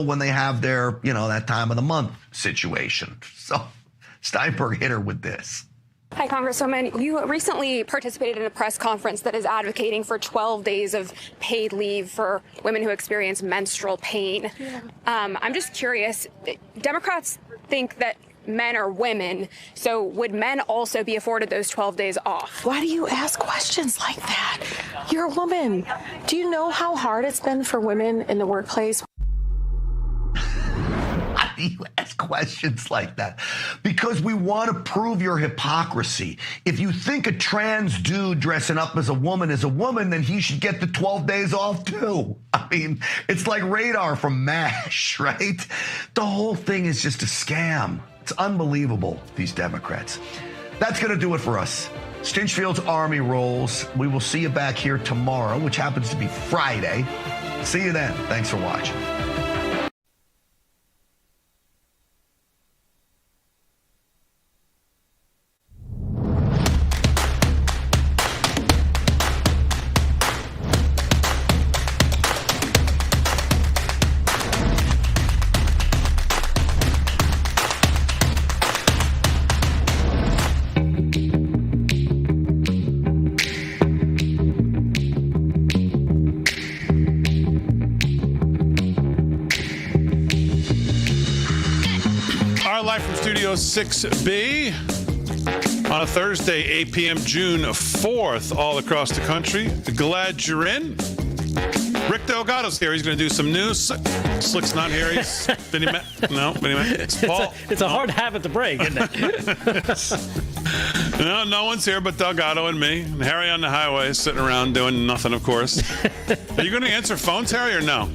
when they have their, that time of the month situation. So Steinberg hit her with this. Hi, Congresswoman. You recently participated in a press conference that is advocating for 12 days of paid leave for women who experience menstrual pain. Yeah. I'm just curious, Democrats think that men are women, so would men also be afforded those 12 days off? Why do you ask questions like that? You're a woman. Do you know how hard it's been for women in the workplace? Why do you ask questions like that? Because we want to prove your hypocrisy. If you think a trans dude dressing up as a woman is a woman, then he should get the 12 days off too. I mean, it's like Radar from MASH, right? The whole thing is just a scam. It's unbelievable, these Democrats. That's going to do it for us. Stinchfield's Army rolls. We will see you back here tomorrow, which happens to be Friday. See you then. Thanks for watching. Live from Studio 6B on a Thursday, 8 p.m., June 4th, all across the country. Glad you're in. Rick Delgado's here. He's going to do some news. Slick's not here. He's It's Paul. It's a hard habit to break, isn't it? No one's here but Delgado and me. And Harry on the highway sitting around doing nothing, of course. Are you going to answer phones, Harry, or no?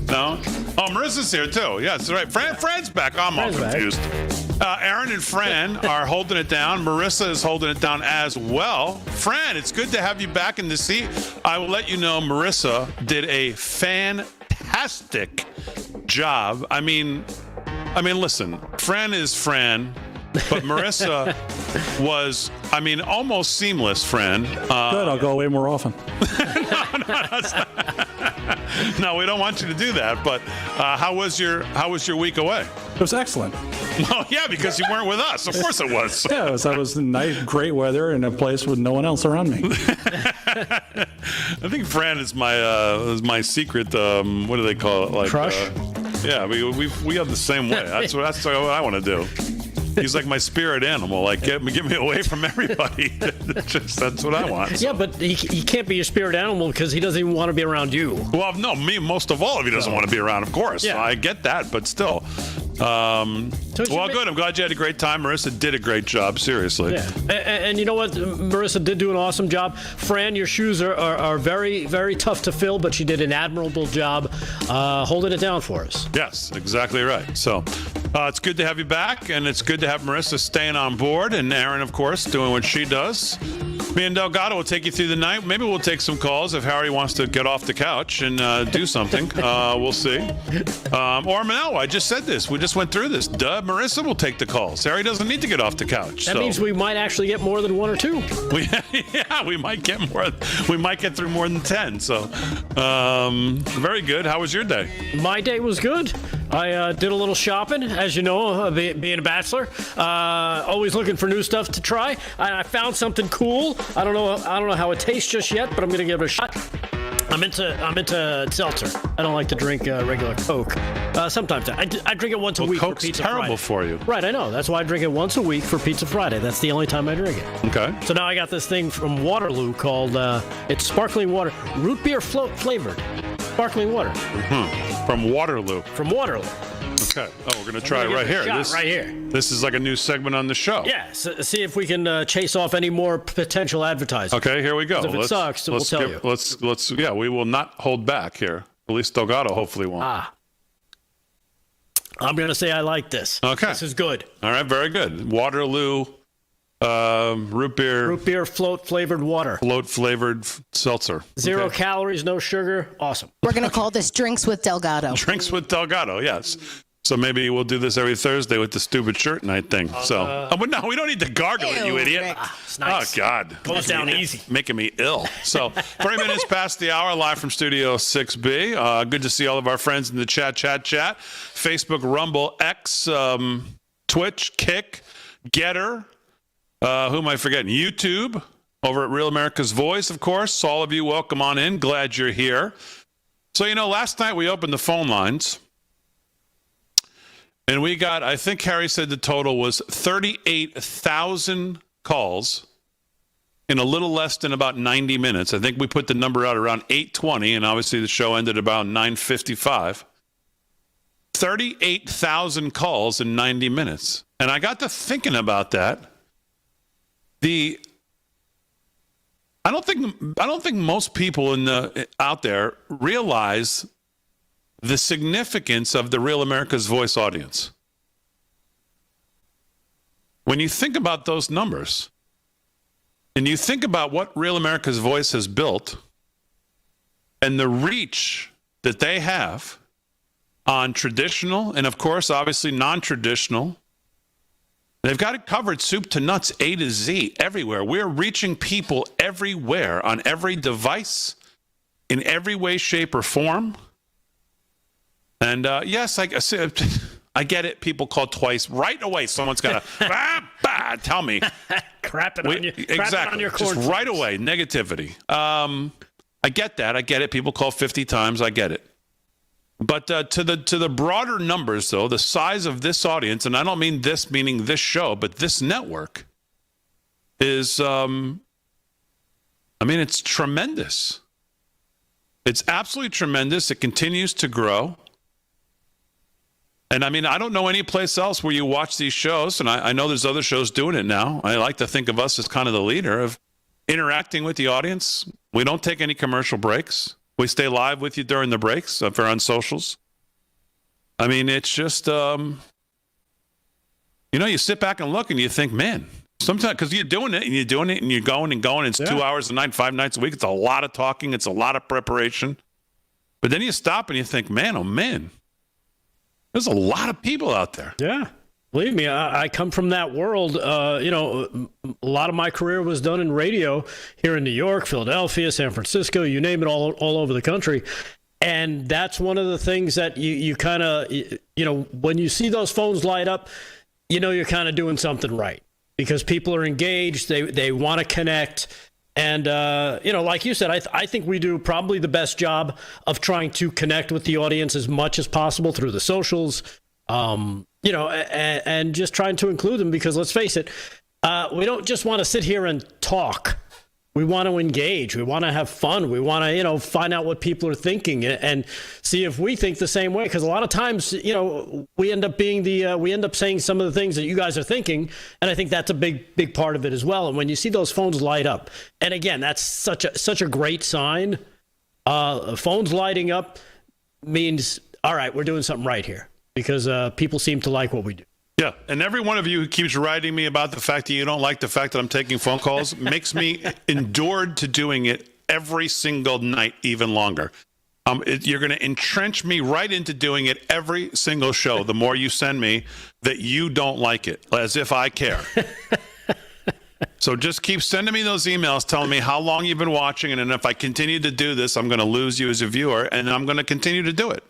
No? Oh, Marissa's here, too. Yeah, that's right. Fran's back. I'm all confused. Aaron and Fran are holding it down. Marissa is holding it down as well. Fran, it's good to have you back in the seat. I will let you know Marissa did a fantastic job. I mean, listen, Fran is Fran, but Marissa was, almost seamless, Fran. Good, I'll go away more often. No, we don't want you to do that. But how was your week away? It was excellent. Oh yeah, because you weren't with us. Of course it was. Yeah, I was nice, great weather in a place with no one else around me. I think Fran is my secret. What do they call it? Like crush. Yeah, we have the same way. That's what I want to do. He's like my spirit animal. Like, get me away from everybody. That's what I want. Yeah, but he can't be your spirit animal because he doesn't even want to be around you. Well, no, me most of all, if he doesn't want to be around, of course. Yeah. I get that, but still. Well, good. I'm glad you had a great time. Marissa did a great job, seriously. Yeah. And you know what? Marissa did do an awesome job. Fran, your shoes are very, very tough to fill, but she did an admirable job holding it down for us. Yes, exactly right. So it's good to have you back, and it's good to have Marissa staying on board, and Aaron, of course, doing what she does. Me and Delgado will take you through the night. Maybe we'll take some calls if Harry wants to get off the couch and do something. We'll see. Or no, I just said this. We just went through this. Marissa will take the calls. Harry doesn't need to get off the couch. That means we might actually get more than one or two. We might get more. We might get through more than 10. So, very good. How was your day? My day was good. I did a little shopping, as you know, being a bachelor. Always looking for new stuff to try. I found something cool. I don't know how it tastes just yet, but I'm gonna give it a shot. I'm into seltzer. I don't like to drink regular Coke. Sometimes I drink it once a week Coke's for Pizza terrible Friday. for you. Right, I know. That's why I drink it once a week for Pizza Friday. That's the only time I drink it. Okay. So now I got this thing from Waterloo called it's sparkling water, root beer flavored sparkling water. Mm-hmm. From Waterloo. From Waterloo. Okay. Oh, we're going to try it right here. Right here. This is like a new segment on the show. Yeah. So see if we can chase off any more potential advertising. Okay, here we go. If it sucks, we'll tell you. Yeah, we will not hold back here. At least Delgado hopefully won't. I'm going to say I like this. Okay. This is good. All right, very good. Waterloo root beer float flavored water. Float flavored seltzer. Zero calories, no sugar. Awesome. We're going to call this Drinks with Delgado. Drinks with Delgado, yes. So maybe we'll do this every Thursday with the stupid shirt night thing. But no, we don't need to gargle it, you idiot. It's nice. Oh, God. Goes down easy. Making me ill. So 40 minutes past the hour, live from Studio 6B. Good to see all of our friends in the chat. Facebook, Rumble, X, Twitch, Kick, Getter. Who am I forgetting? YouTube, over at Real America's Voice, of course. All of you, welcome on in. Glad you're here. So, last night we opened the phone lines. And we got, I think Harry said the total was 38,000 calls in a little less than about 90 minutes. I think we put the number out around 8:20, and obviously the show ended about 9:55. 38,000 calls in 90 minutes. And I got to thinking about that. I don't think most people out there realize the significance of the Real America's Voice audience. When you think about those numbers, and you think about what Real America's Voice has built, and the reach that they have on traditional, and of course, obviously non-traditional, they've got it covered soup to nuts, A to Z, everywhere. We're reaching people everywhere, on every device, in every way, shape, or form. And yes, I get it. People call twice. Right away, someone's got to tell me. Crap it on your Just right away, negativity. I get that. I get it. People call 50 times. I get it. But to the broader numbers, though, the size of this audience, and I don't mean this meaning this show, but this network is, it's tremendous. It's absolutely tremendous. It continues to grow. And I don't know any place else where you watch these shows, and I know there's other shows doing it now. I like to think of us as kind of the leader of interacting with the audience. We don't take any commercial breaks. We stay live with you during the breaks if we're on socials. It's just, you sit back and look and you think, man, sometimes, because you're doing it and you're going and going. It's 2 hours a night, 5 nights a week. It's a lot of talking. It's a lot of preparation. But then you stop and you think, man, oh, man. There's a lot of people out there. Yeah. Believe me, I come from that world. A lot of my career was done in radio here in New York, Philadelphia, San Francisco, you name it, all over the country. And that's one of the things that you kind of, when you see those phones light up, you're kind of doing something right because people are engaged. They want to connect. And, like you said, I think we do probably the best job of trying to connect with the audience as much as possible through the socials, and just trying to include them because let's face it, we don't just want to sit here and talk. We want to engage. We want to have fun. We want to, find out what people are thinking and see if we think the same way. Because a lot of times, we end up saying some of the things that you guys are thinking, and I think that's a big part of it as well. And when you see those phones light up, and again, that's such a great sign. Phones lighting up means, all right, we're doing something right here because people seem to like what we do. Yeah, and every one of you who keeps writing me about the fact that you don't like the fact that I'm taking phone calls makes me endured to doing it every single night even longer. You're going to entrench me right into doing it every single show the more you send me that you don't like it, as if I care. So just keep sending me those emails telling me how long you've been watching, and if I continue to do this, I'm going to lose you as a viewer, and I'm going to continue to do it.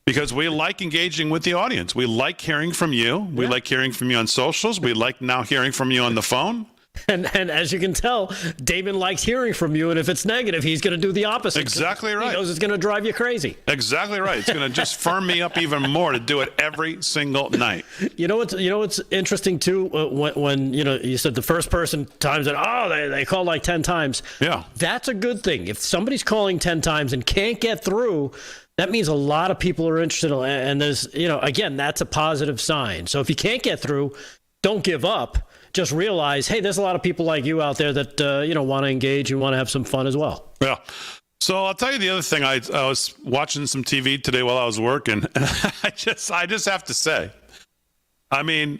Because we like engaging with the audience. We like hearing from you. We like hearing from you on socials. We like now hearing from you on the phone. And as you can tell, Damon likes hearing from you. And if it's negative, he's going to do the opposite. Exactly right. He knows it's going to drive you crazy. Exactly right. It's going to just firm me up even more to do it every single night. You know what's interesting too? When you said the first person times it. Oh, they called like 10 times. Yeah. That's a good thing. If somebody's calling 10 times and can't get through, that means a lot of people are interested, and there's, again, that's a positive sign. So if you can't get through, don't give up. Just realize, hey, there's a lot of people like you out there that, want to engage and want to have some fun as well. Yeah. So I'll tell you the other thing. I was watching some TV today while I was working, and I just have to say, no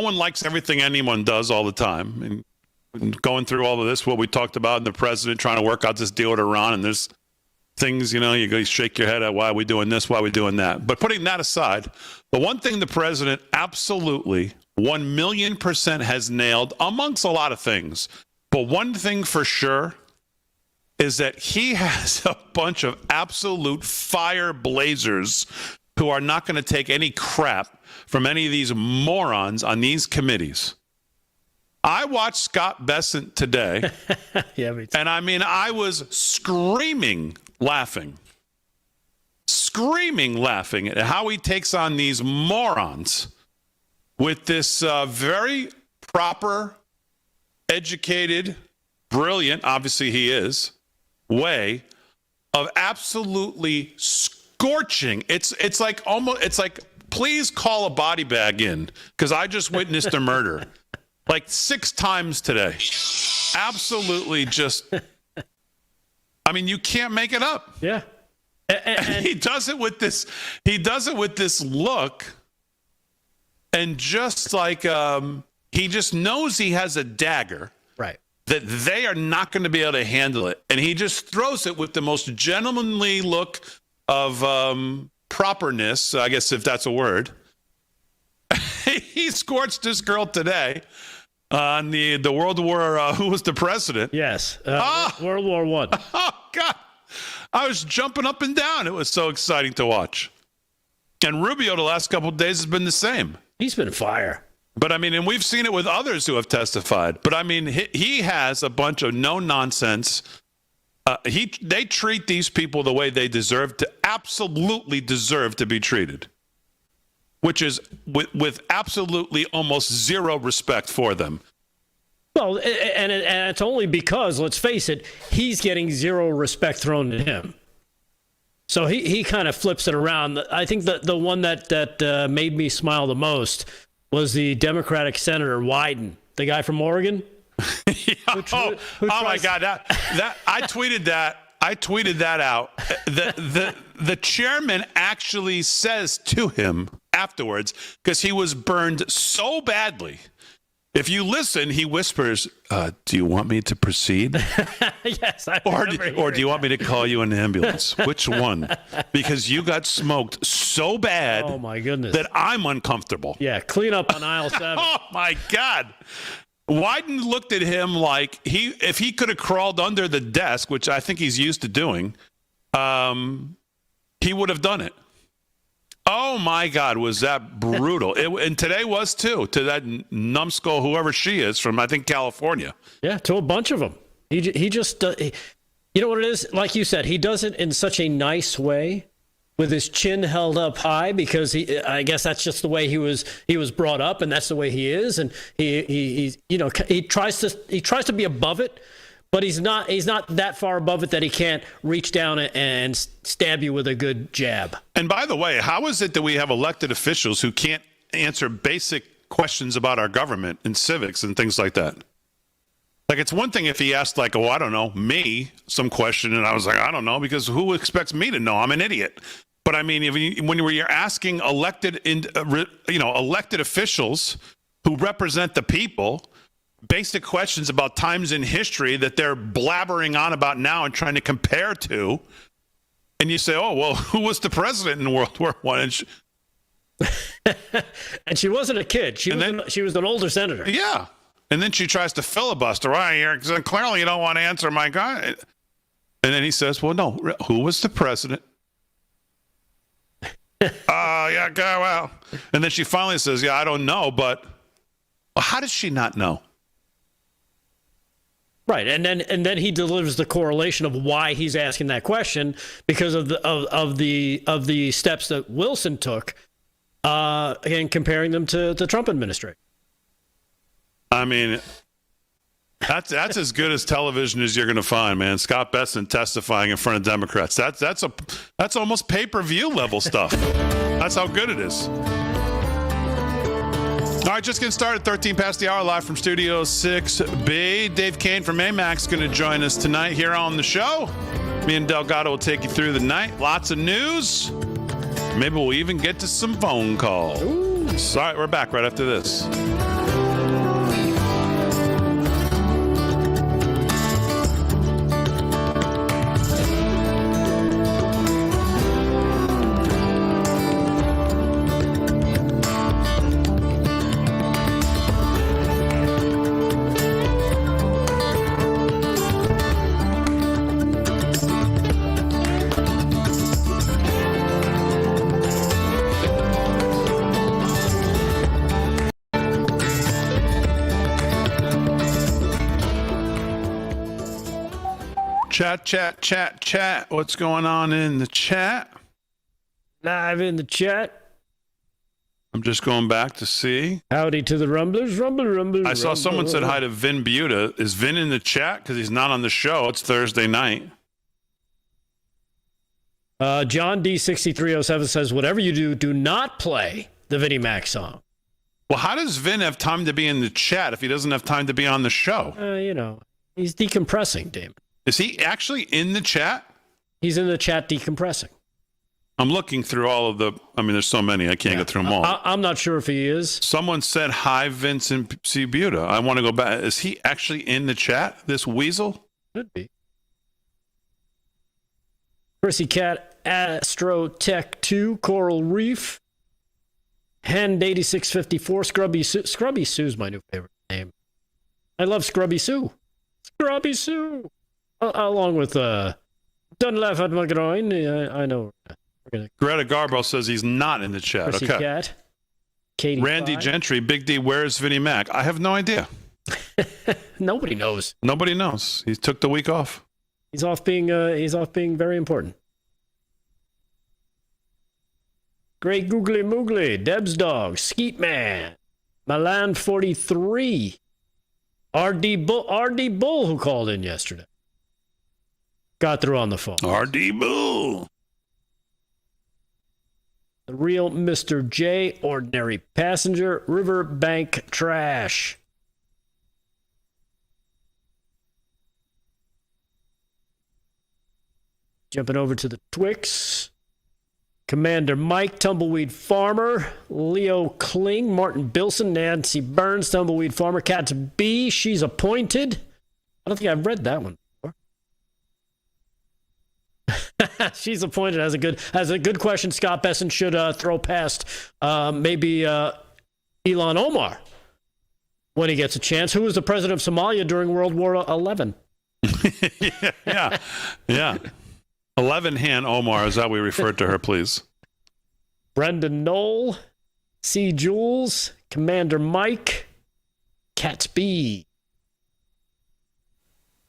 one likes everything anyone does all the time. And going through all of this, what we talked about, and the president trying to work out this deal with Iran, and there's things, you go shake your head at why are we doing this, why are we doing that. But putting that aside, the one thing the president absolutely 1,000,000% has nailed, amongst a lot of things, but one thing for sure is that he has a bunch of absolute fire blazers who are not going to take any crap from any of these morons on these committees. I watched Scott Bessent today, and I was screaming laughing at how he takes on these morons with this very proper, educated, brilliant, obviously he is, way of absolutely scorching. It's like please call a body bag in because I just witnessed a murder like 6 times today. Absolutely just, you can't make it up. Yeah. And he does it with this look, and just like he just knows he has a dagger. Right. That they are not going to be able to handle it. And he just throws it with the most gentlemanly look of properness, I guess, if that's a word. He scorched this girl today on the World War, who was the president? Yes. World War I. Oh, God. I was jumping up and down. It was so exciting to watch. And Rubio the last couple of days has been the same. He's been fire. But and we've seen it with others who have testified. But he has a bunch of no nonsense. They treat these people the way they absolutely deserve to be treated, which is with absolutely almost zero respect for them. Well, and it's only because, let's face it, he's getting zero respect thrown at him. So he kind of flips it around. I think the one that made me smile the most was the Democratic Senator Wyden, the guy from Oregon. Oh my God! That I tweeted that. I tweeted that out. The chairman actually says to him afterwards, because he was burned so badly. If you listen, he whispers, "Do you want me to proceed?" Yes. Or do you want me to call you an ambulance? Which one? Because you got smoked so bad. Oh my goodness. That I'm uncomfortable. Yeah, clean up on aisle 7. Oh my God. Wyden looked at him like if he could have crawled under the desk, which I think he's used to doing, he would have done it. Oh my God, was that brutal? And today was too, to that numbskull, whoever she is from, I think, California. Yeah, to a bunch of them. He just, you know what it is? Like you said, he does it in such a nice way, with his chin held up high, because I guess that's just the way he was brought up, and that's the way he is, and he tries to be above it, but he's not that far above it that he can't reach down and stab you with a good jab. And by the way, how is it that we have elected officials who can't answer basic questions about our government and civics and things like that? Like, it's one thing if he asked, like, I don't know, me some question, and I was like, I don't know, because who expects me to know? I'm an idiot. But when you're asking elected officials who represent the people basic questions about times in history that they're blabbering on about now and trying to compare to, and you say, oh, well, who was the president in World War I? And she wasn't a kid. She was an older senator. Yeah. And then she tries to filibuster right here because clearly you don't want to answer my guy. And then he says, well, no, who was the president? Yeah, well. And then she finally says, yeah, I don't know, but how does she not know? Right, and then he delivers the correlation of why he's asking that question, because of the steps that Wilson took, again, comparing them to the Trump administration. I mean, that's as good as television as you're going to find, man. Scott Bessent testifying in front of Democrats. That's almost pay-per-view level stuff. That's how good it is. All right, just getting started. 13 past the hour, live from Studio 6B. Dave Kane from AMAX going to join us tonight here on the show. Me and Delgado will take you through the night. Lots of news. Maybe we'll even get to some phone calls. Ooh. All right, we're back right after this. Chat. What's going on in the chat? Live in the chat. I'm just going back to see. Howdy to the Rumblers. Rumble. I saw someone said hi to Vin Buta. Is Vin in the chat? Because he's not on the show. It's Thursday night. John D6307 says, whatever you do, do not play the Vinnie Mac song. Well, how does Vin have time to be in the chat if he doesn't have time to be on the show? He's decompressing, Damon. Is he actually in the chat? He's in the chat decompressing. I'm looking through all of the... I mean, there's so many. I can't get through them all. I'm not sure if he is. Someone said, hi, Vincent C. Buta. I want to go back. Is he actually in the chat, this weasel? Could be. Chrissy Cat, Astro Tech 2, Coral Reef, Hand 8654, Scrubby Sue. Scrubby Sue's my new favorite name. I love Scrubby Sue. Scrubby Sue. Along with Don't Laugh at My Groin. I know. Greta Garbo says he's not in the chat. Chrissy Okay. Cat. Katie Randy Gentry, Big D, where's Vinnie Mac? I have no idea. Nobody knows. Nobody knows. He took the week off. He's off being very important. Great Googly Moogly, Deb's Dog, Skeet Man, Milan 43, RD Bull, who called in yesterday. Got through on the phone. RD Bull. The real Mr. J, Ordinary Passenger, Riverbank Trash. Jumping over to the Twix. Commander Mike, Tumbleweed Farmer, Leo Kling, Martin Bilson, Nancy Burns, Tumbleweed Farmer, Katz B, She's Appointed. I don't think I've read that one before. She's Appointed has a good question. Scott Besson should throw past maybe Ilhan Omar when he gets a chance. Who was the president of Somalia during World War XI? Yeah. 11 Hand Omar is how we refer to her, please. Brendan Knoll, C. Jules, Commander Mike, Cats B.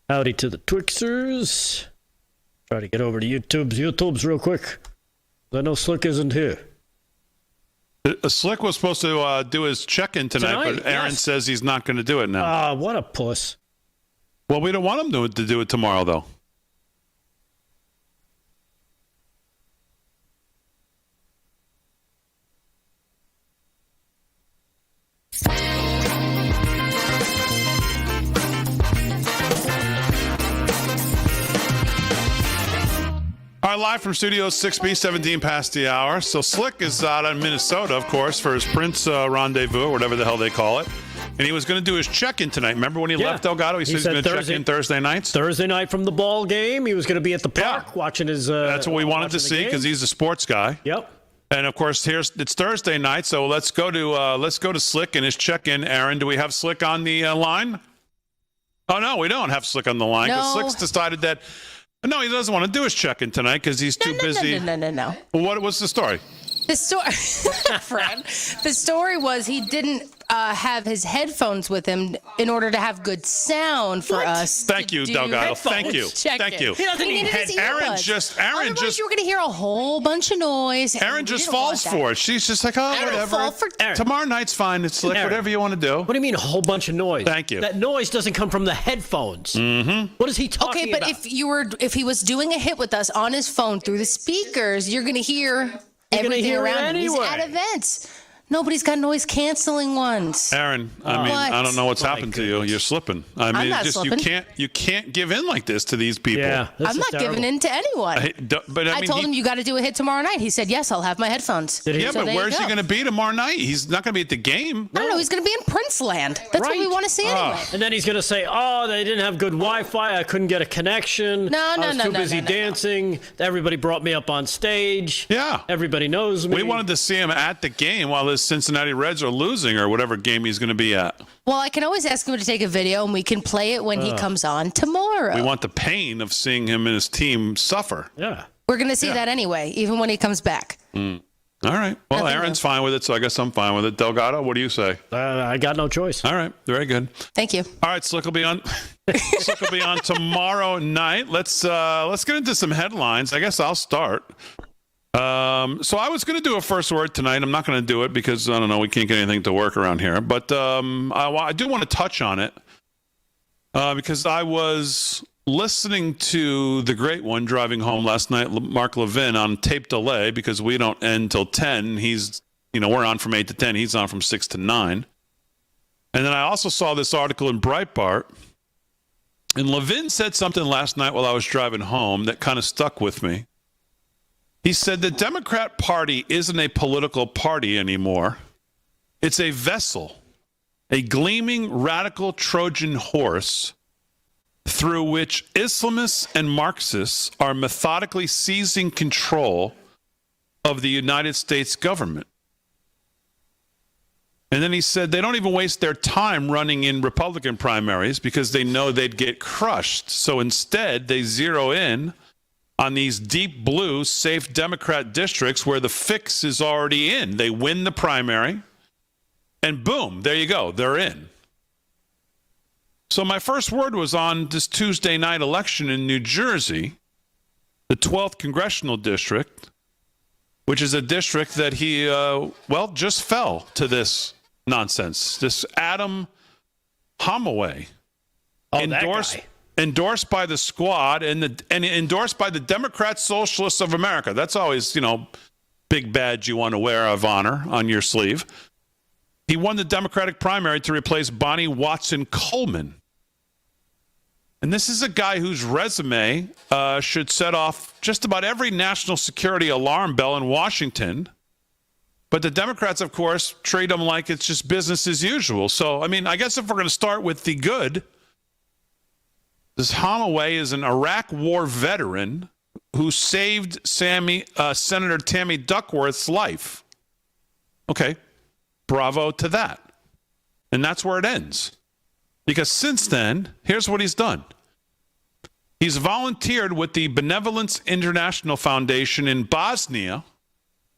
Howdy to the Twixers. Try to get over to YouTube's real quick. I know Slick isn't here. Slick was supposed to do his check-in tonight, but Aaron says he's not going to do it now. What a puss. Well, we don't want him to do it tomorrow, though. All right, live from Studio 6B, 17 past the hour. So Slick is out in Minnesota, of course, for his Prince rendezvous, or whatever the hell they call it. And he was going to do his check-in tonight. Remember when he left Delgado? He said he's going to check in Thursday nights? Thursday night from the ball game. He was going to be at the park watching his... That's what we wanted to see because he's a sports guy. Yep. And, of course, it's Thursday night, so let's go to Slick and his check-in. Aaron, do we have Slick on the line? Oh, no, we don't have Slick on the line because Slick's decided that... No, he doesn't want to do his check-in tonight because he's too busy. No. Well, what's the story? The story, Fred. The story was he didn't have his headphones with him in order to have good sound for us. Thank you, Delgado. Thank you. Thank you. He doesn't need headphones. Otherwise, you were going to hear a whole bunch of noise. Aaron just falls for it. She's just like, oh, whatever. Tomorrow night's fine. It's like whatever you want to do. What do you mean a whole bunch of noise? Thank you. That noise doesn't come from the headphones. Mm-hmm. What is he talking about? Okay, but if he was doing a hit with us on his phone through the speakers, you're going to hear everything around him. He's at events. Nobody's got noise canceling ones. Aaron, I don't know what's happened to you. You're slipping. I'm not slipping. You can't give in like this to these people. Yeah, I'm not giving in to anyone. I told him you got to do a hit tomorrow night. He said yes. I'll have my headphones. But where's he going to be tomorrow night? He's not going to be at the game. I don't know. He's going to be in Prince Land. That's what we want to see anyway. And then he's going to say, "Oh, they didn't have good Wi-Fi. I couldn't get a connection. I was too busy dancing. Everybody brought me up on stage. Yeah, everybody knows me. We wanted to see him at the game while his Cincinnati Reds are losing or whatever game he's going to be at. Well, I can always ask him to take a video, and we can play it when he comes on tomorrow. We want the pain of seeing him and his team suffer. Yeah. We're going to see that anyway, even when he comes back. Mm. All right. Well, Aaron's fine with it, so I guess I'm fine with it. Delgado, what do you say? I got no choice. All right. Very good. Thank you. All right. Slick will be on. Slick will be on tomorrow night. Let's get into some headlines. I guess I'll start. So I was going to do a first word tonight. I'm not going to do it because I don't know. We can't get anything to work around here. But I do want to touch on it because I was listening to the great one driving home last night, Mark Levin, on tape delay because we don't end till 10. We're on from 8 to 10. He's on from 6 to 9. And then I also saw this article in Breitbart. And Levin said something last night while I was driving home that kind of stuck with me. He said the Democrat Party isn't a political party anymore. It's a vessel, a gleaming radical Trojan horse through which Islamists and Marxists are methodically seizing control of the United States government. And then he said they don't even waste their time running in Republican primaries because they know they'd get crushed. So instead, they zero in on these deep blue, safe Democrat districts where the fix is already in. They win the primary, and boom, there you go, they're in. So my first word was on this Tuesday night election in New Jersey, the 12th Congressional District, which is a district that he, just fell to this nonsense. This Adam Homaway, endorsed by the Squad and endorsed by the Democrat Socialists of America. That's always, big badge you want to wear of honor on your sleeve. He won the Democratic primary to replace Bonnie Watson Coleman. And this is a guy whose resume should set off just about every national security alarm bell in Washington. But the Democrats, of course, treat him like it's just business as usual. So, I guess if we're going to start with the good, this Homaway is an Iraq war veteran who saved Senator Tammy Duckworth's life. Okay, bravo to that. And that's where it ends. Because since then, here's what he's done. He's volunteered with the Benevolence International Foundation in Bosnia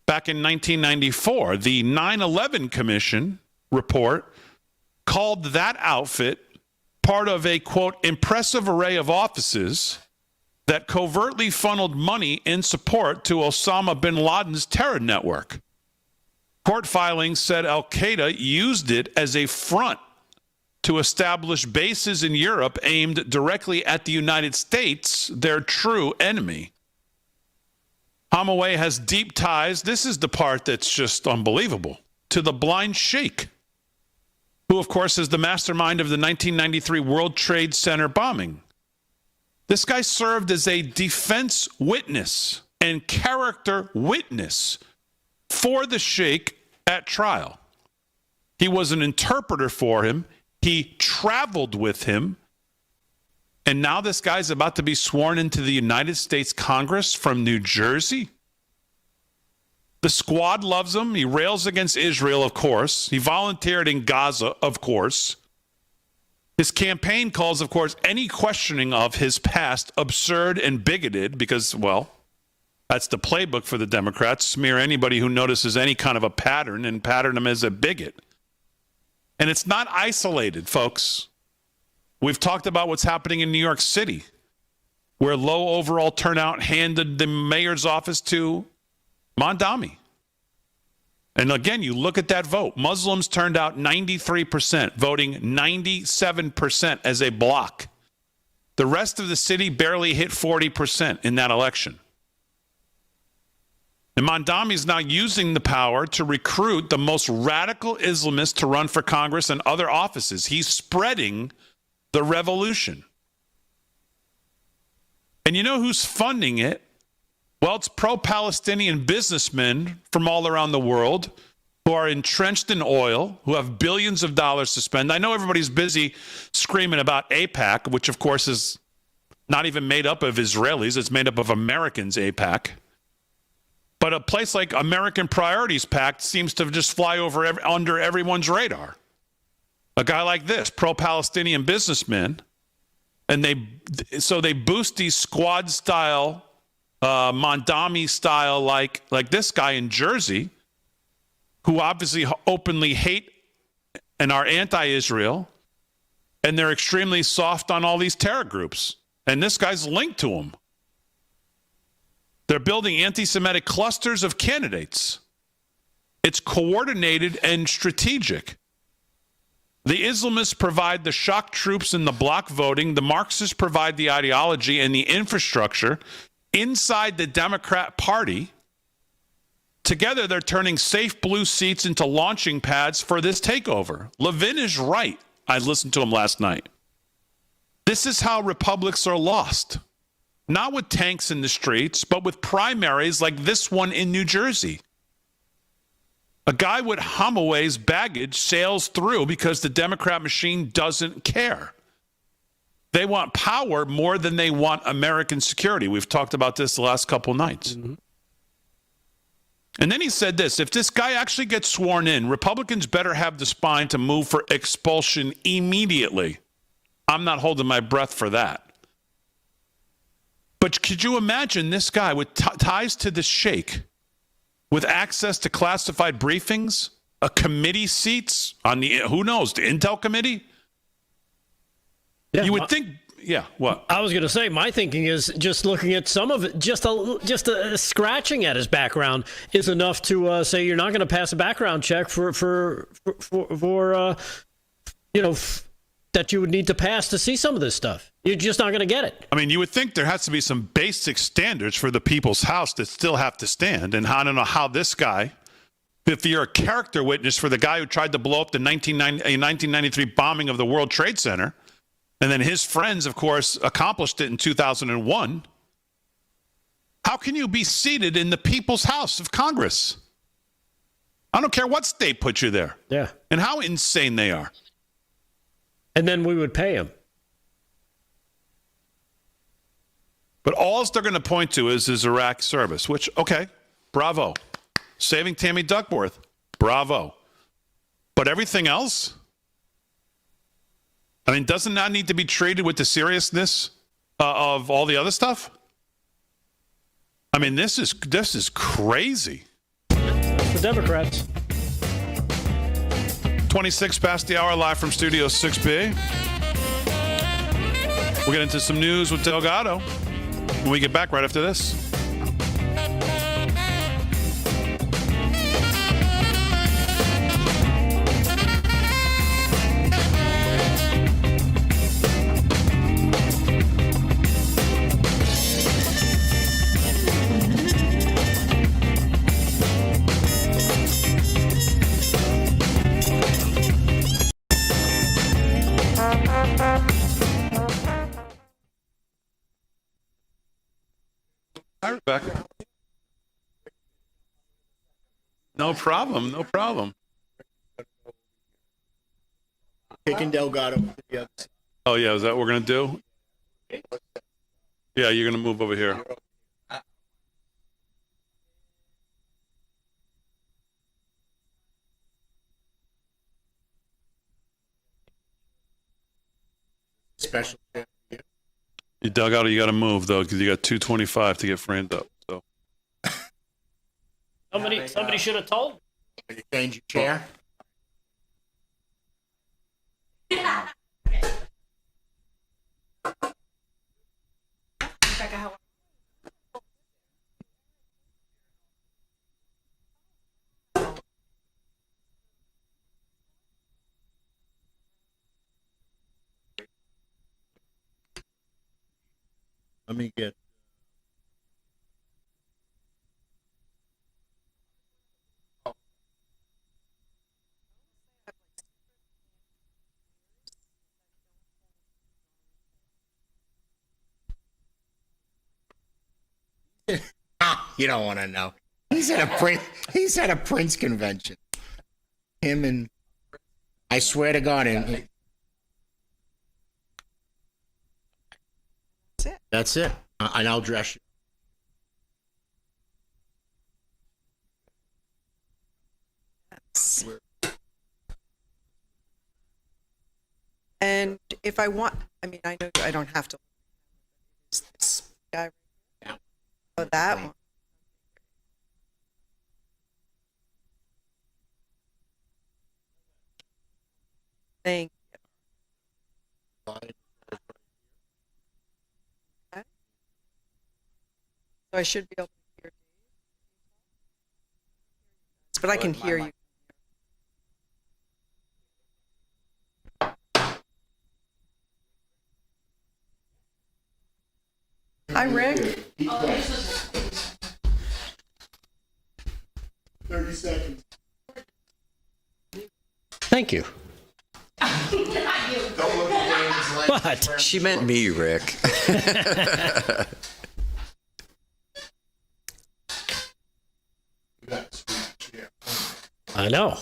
back in 1994. The 9/11 Commission report called that outfit part of a, quote, impressive array of offices that covertly funneled money in support to Osama bin Laden's terror network. Court filings said al-Qaeda used it as a front to establish bases in Europe aimed directly at the United States, their true enemy. Homaway has deep ties, this is the part that's just unbelievable, to the blind sheikh, who, of course, is the mastermind of the 1993 World Trade Center bombing. This guy served as a defense witness and character witness for the sheikh at trial. He was an interpreter for him. He traveled with him. And now this guy's about to be sworn into the United States Congress from New Jersey. The Squad loves him. He rails against Israel, of course. He volunteered in Gaza, of course. His campaign calls, of course, any questioning of his past absurd and bigoted because, well, that's the playbook for the Democrats. Smear anybody who notices any kind of a pattern and pattern him as a bigot. And it's not isolated, folks. We've talked about what's happening in New York City, where low overall turnout handed the mayor's office to Mondami. And again, you look at that vote. Muslims turned out 93%, voting 97% as a bloc. The rest of the city barely hit 40% in that election. And Mondami is now using the power to recruit the most radical Islamists to run for Congress and other offices. He's spreading the revolution. And you know who's funding it? Well, it's pro-Palestinian businessmen from all around the world who are entrenched in oil, who have billions of dollars to spend. I know everybody's busy screaming about AIPAC, which, of course, is not even made up of Israelis. It's made up of Americans, AIPAC. But a place like American Priorities Pact seems to just fly over under everyone's radar. A guy like this, pro-Palestinian businessman, and they boost these Squad-style Mondami style, like this guy in Jersey, who obviously openly hate and are anti-Israel, and they're extremely soft on all these terror groups. And this guy's linked to them. They're building anti-Semitic clusters of candidates. It's coordinated and strategic. The Islamists provide the shock troops and the block voting. The Marxists provide the ideology and the infrastructure inside the Democrat Party. Together, they're turning safe blue seats into launching pads for this takeover. Levin is right. I listened to him last night. This is how republics are lost. Not with tanks in the streets, but with primaries like this one in New Jersey. A guy with Hamaway's baggage sails through because the Democrat machine doesn't care. They want power more than they want American security. We've talked about this the last couple nights. Mm-hmm. And then he said this: if this guy actually gets sworn in, Republicans better have the spine to move for expulsion immediately. I'm not holding my breath for that. But could you imagine this guy with ties to the sheikh, with access to classified briefings, a committee seats on the, who knows, the Intel committee? Yeah, you would think, yeah, what? I was going to say, my thinking is just looking at some of it, just a scratching at his background is enough to say you're not going to pass a background check for that you would need to pass to see some of this stuff. You're just not going to get it. I mean, you would think there has to be some basic standards for the people's house that still have to stand. And I don't know how this guy, if you're a character witness for the guy who tried to blow up the 1993 bombing of the World Trade Center, and then his friends, of course, accomplished it in 2001, how can you be seated in the people's house of Congress? I don't care what state put you there. Yeah. And how insane they are. And then we would pay him. But all they're going to point to is his Iraq service, which, okay, bravo. Saving Tammy Duckworth, bravo. But everything else? I mean, doesn't that need to be treated with the seriousness of all the other stuff? I mean, this is crazy. The Democrats. 26 past the hour, live from Studio 6B. We'll get into some news with Delgado when we get back right after this. Hi, Rebecca. No problem. No problem. Taking Delgado. Oh, yeah. Is that what we're going to do? Yeah, you're going to move over here. Special. Delgado, you got to move, though, because you got 225 to get framed up. So Somebody should have told. You change your chair. Let me get. You don't want to know. He's at a Prince convention. Him and I swear to God, and that's it. And I'll dress you. And if I want, I mean, I know I don't have to. Is this guy? Oh, that one. Thank you. Okay. So I should be able to hear you. But I can hear you. Hi, Rick. 30 seconds. Thank you. Don't look at Damon's legs. What? She meant me, Rick. I know.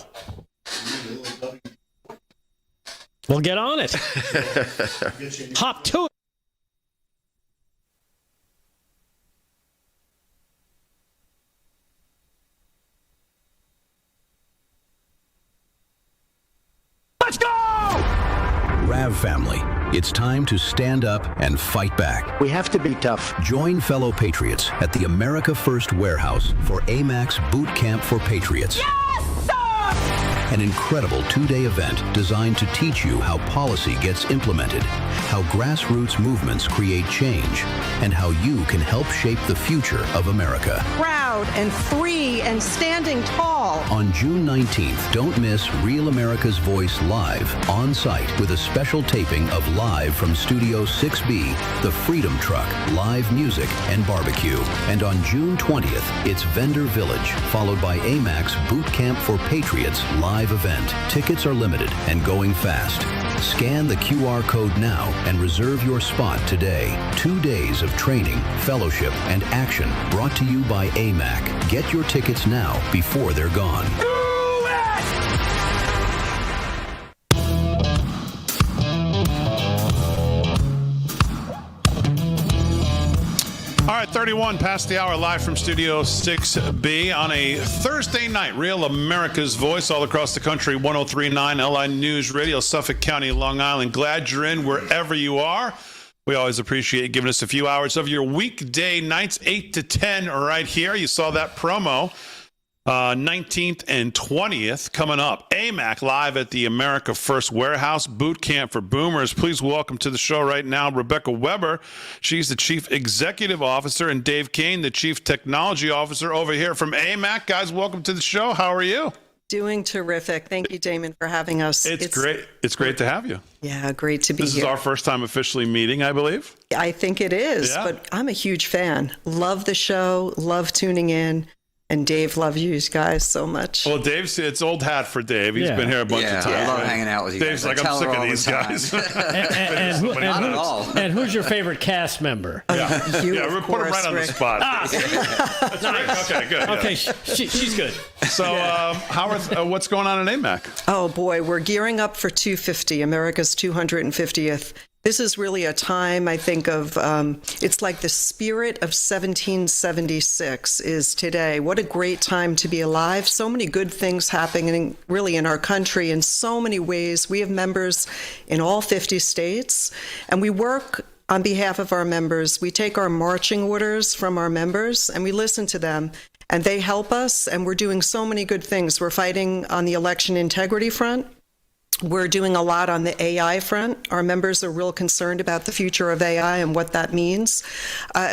We'll get on it. Hop to it. Let's go! Rav family, it's time to stand up and fight back. We have to be tough. Join fellow patriots at the America First Warehouse for AMAC's Boot Camp for Patriots. Yes, sir! An incredible 2-day event designed to teach you how policy gets implemented, how grassroots movements create change, and how you can help shape the future of America. Proud and free and standing tall. On June 19th, don't miss Real America's Voice live, on site with a special taping of Live from Studio 6B, The Freedom Truck, live music and barbecue. And on June 20th, it's Vendor Village, followed by AMAC's Boot Camp for Patriots live event. Tickets are limited and going fast. Scan the QR code now and reserve your spot today. 2 days of training, fellowship, and action brought to you by AMAC. Get your tickets now before they're gone. All right, 31 past the hour, live from Studio 6B on a Thursday night. Real America's Voice all across the country, 103.9 LI News Radio, Suffolk County, Long Island. Glad you're in wherever you are. We always appreciate giving us a few hours of your weekday nights, 8 to 10 right here. You saw that promo. 19th and 20th coming up. AMAC live at the America First Warehouse Boot Camp for Boomers. Please welcome to the show right now Rebecca Weber. She's the Chief Executive Officer, and Dave Kane, the Chief Technology Officer over here from AMAC. Guys, welcome to the show. How are you? Doing terrific. Thank you, Damon, for having us. It's great. It's great to have you. Yeah, great to be here. This is our first time officially meeting, I believe. I think it is, but I'm a huge fan. Love the show. Love tuning in. And Dave, love you guys so much. Well, Dave's, it's old hat for Dave. He's been here a bunch of times. I love hanging out with you Dave's guys. like, I'm sick of these guys. And who's your fafavorite cast member? You, we'll put him right on the spot. That's nice. Okay, good. Okay, she's good. So, what's going on in AMAC? Oh, boy, we're gearing up for 250, America's 250th. This is really a time, I think, of, it's like the spirit of 1776 is today. What a great time to be alive. So many good things happening really in our country in so many ways. We have members in all 50 states, and we work on behalf of our members. We take our marching orders from our members, and we listen to them. And they help us, and we're doing so many good things. We're fighting on the election integrity front. We're doing a lot on the AI front. Our members are real concerned about the future of AI and what that means.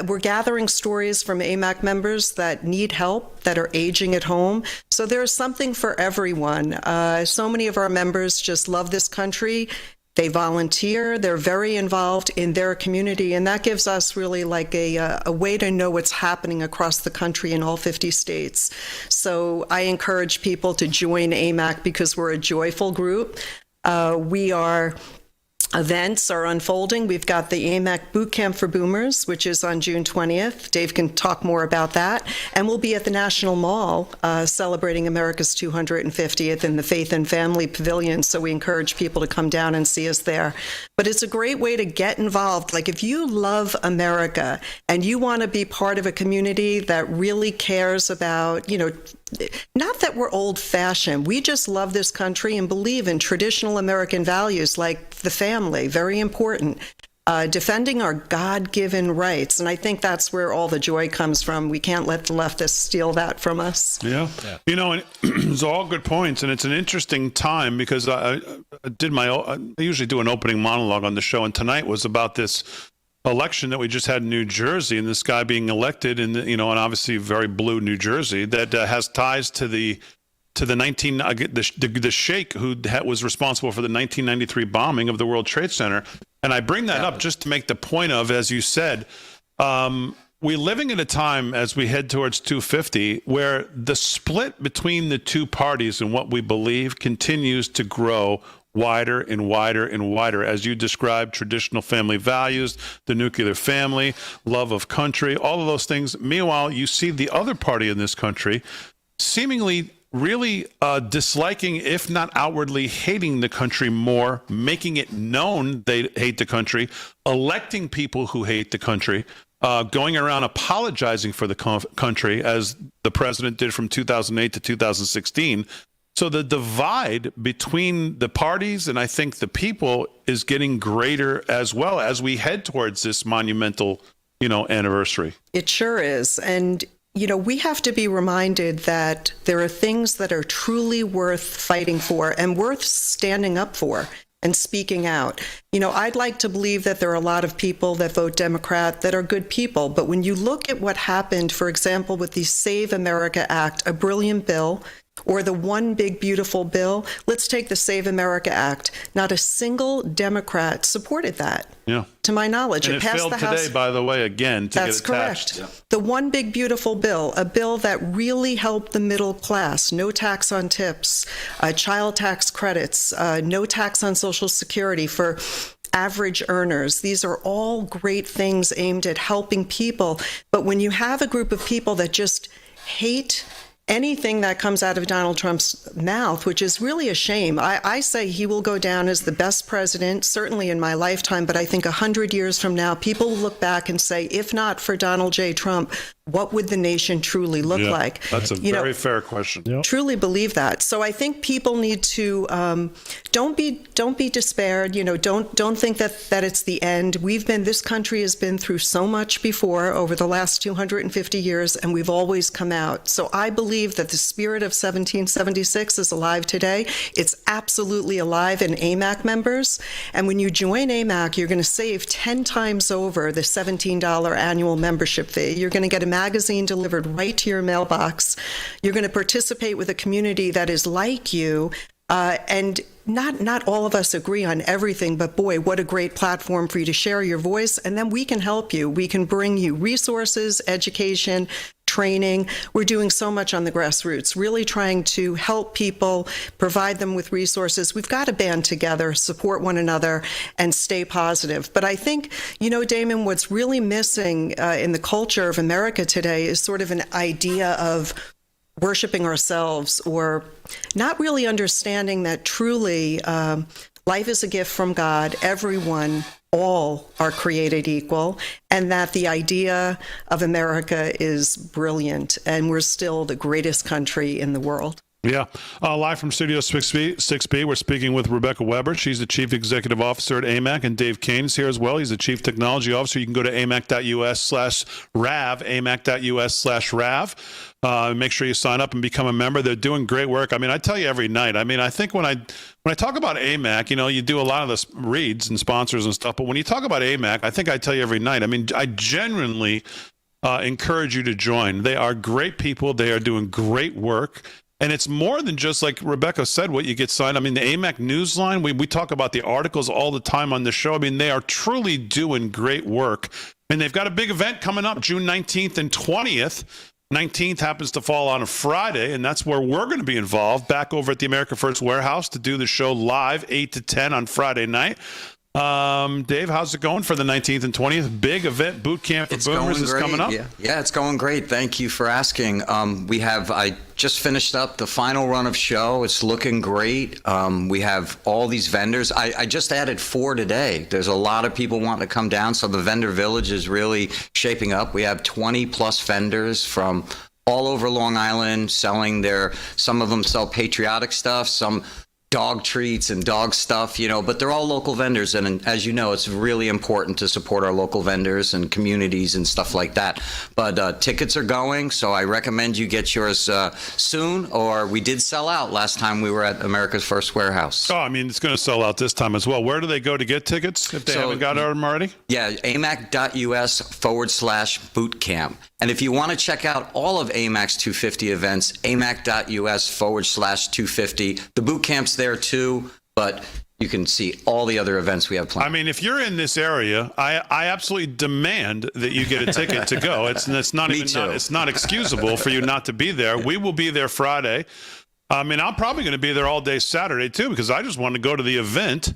We're gathering stories from AMAC members that need help, that are aging at home. So there's something for everyone. So many of our members just love this country. They volunteer. They're very involved in their community. And that gives us really like a way to know what's happening across the country in all 50 states. So I encourage people to join AMAC because we're a joyful group. Events are unfolding. We've got the AMAC Boot Camp for Boomers, which is on June 20th. Dave can talk more about that. And we'll be at the National Mall celebrating America's 250th in the Faith and Family Pavilion. So we encourage people to come down and see us there. But it's a great way to get involved. Like if you love America and you want to be part of a community that really cares about, not that we're old-fashioned. We just love this country and believe in traditional American values like the family, very important. defending our God-given rights. And I think that's where all the joy comes from. We can't let the leftists steal that from us. Yeah. You know, and it's all good points, and it's an interesting time because I usually do an opening monologue on the show, and tonight was about this election that we just had in New Jersey, and this guy being elected in, and obviously very blue New Jersey that has ties to the sheikh who was responsible for the 1993 bombing of the World Trade Center. And I bring that up just to make the point of, as you said, we're living in a time as we head towards 250 where the split between the two parties and what we believe continues to grow wider and wider and wider. As you described, traditional family values, the nuclear family, love of country, all of those things. Meanwhile, you see the other party in this country seemingly really disliking, if not outwardly hating the country more, making it known they hate the country, electing people who hate the country, going around apologizing for the country, as the president did from 2008 to 2016. So the divide between the parties and I think the people is getting greater as well as we head towards this monumental, anniversary. It sure is. And we have to be reminded that there are things that are truly worth fighting for and worth standing up for and speaking out. I'd like to believe that there are a lot of people that vote Democrat that are good people. But when you look at what happened, for example, with the Save America Act, a brilliant bill, or the One Big Beautiful Bill, let's take the Save America Act. Not a single Democrat supported that. Yeah. To my knowledge. And it passed failed the House today, by the way, again, to That's get attached. correct. Yeah. The One Big Beautiful Bill, a bill that really helped the middle class. No tax on tips, child tax credits, no tax on Social Security for average earners. These are all great things aimed at helping people. But when you have a group of people that just hate anything that comes out of Donald Trump's mouth, which is really a shame. I say he will go down as the best president, certainly in my lifetime, but I think 100 years from now, people will look back and say, if not for Donald J. Trump, what would the nation truly look like? That's a very fair question. Yep. Truly believe that. So I think people need to don't be despaired. Don't think that it's the end. This country has been through so much before over the last 250 years, and we've always come out. So I believe that the spirit of 1776 is alive today. It's absolutely alive in AMAC members. And when you join AMAC, you're going to save 10 times over the $17 annual membership fee. You're going to get a magazine delivered right to your mailbox. You're going to participate with a community that is like you. And not all of us agree on everything, but boy, what a great platform for you to share your voice. And then we can help you. We can bring you resources, education, training. We're doing so much on the grassroots, really trying to help people, provide them with resources. We've got to band together, support one another, and stay positive. But I think, Damon, what's really missing in the culture of America today is sort of an idea of worshiping ourselves, or not really understanding that truly life is a gift from God. Everyone, all are created equal, and that the idea of America is brilliant, and we're still the greatest country in the world. Yeah. Live from Studio 6B, we're speaking with Rebecca Weber. She's the Chief Executive Officer at AMAC, and Dave Kane's here as well. He's the Chief Technology Officer. You can go to amac.us/RAV, amac.us/RAV. Make sure you sign up and become a member. They're doing great work. I tell you every night. I think when I talk about AMAC, you do a lot of the reads and sponsors and stuff, but when you talk about AMAC, I think I tell you every night. I genuinely encourage you to join. They are great people. They are doing great work. And it's more than just, like Rebecca said, what you get signed. The AMAC Newsline, we talk about the articles all the time on the show. They are truly doing great work. And they've got a big event coming up June 19th and 20th. 19th happens to fall on a Friday, and that's where we're going to be involved, back over at the America First Warehouse to do the show live 8 to 10 on Friday night. Dave, how's it going for the 19th and 20th? Big event, boot camp for boomers is coming up. Yeah, it's going great. Thank you for asking. I just finished up the final run of show. It's looking great. We have all these vendors. I just added 4 today. There's a lot of people wanting to come down, so the vendor village is really shaping up. We have 20 plus vendors from all over Long Island selling some of them sell patriotic stuff, some dog treats and dog stuff, but they're all local vendors. And as you know, it's really important to support our local vendors and communities and stuff like that. But tickets are going, so I recommend you get yours soon, or we did sell out last time we were at America's First Warehouse. Oh, I mean, it's going to sell out this time as well. Where do they go to get tickets if they haven't got them already? Yeah, amac.us/bootcamp. And if you want to check out all of AMAC's 250 events, amac.us/250. The boot camp's there too, but you can see all the other events we have planned. I mean, if you're in this area, I absolutely demand that you get a ticket to go. It's not it's not excusable for you not to be there. We will be there Friday. I mean, I'm probably going to be there all day Saturday too, because I just want to go to the event.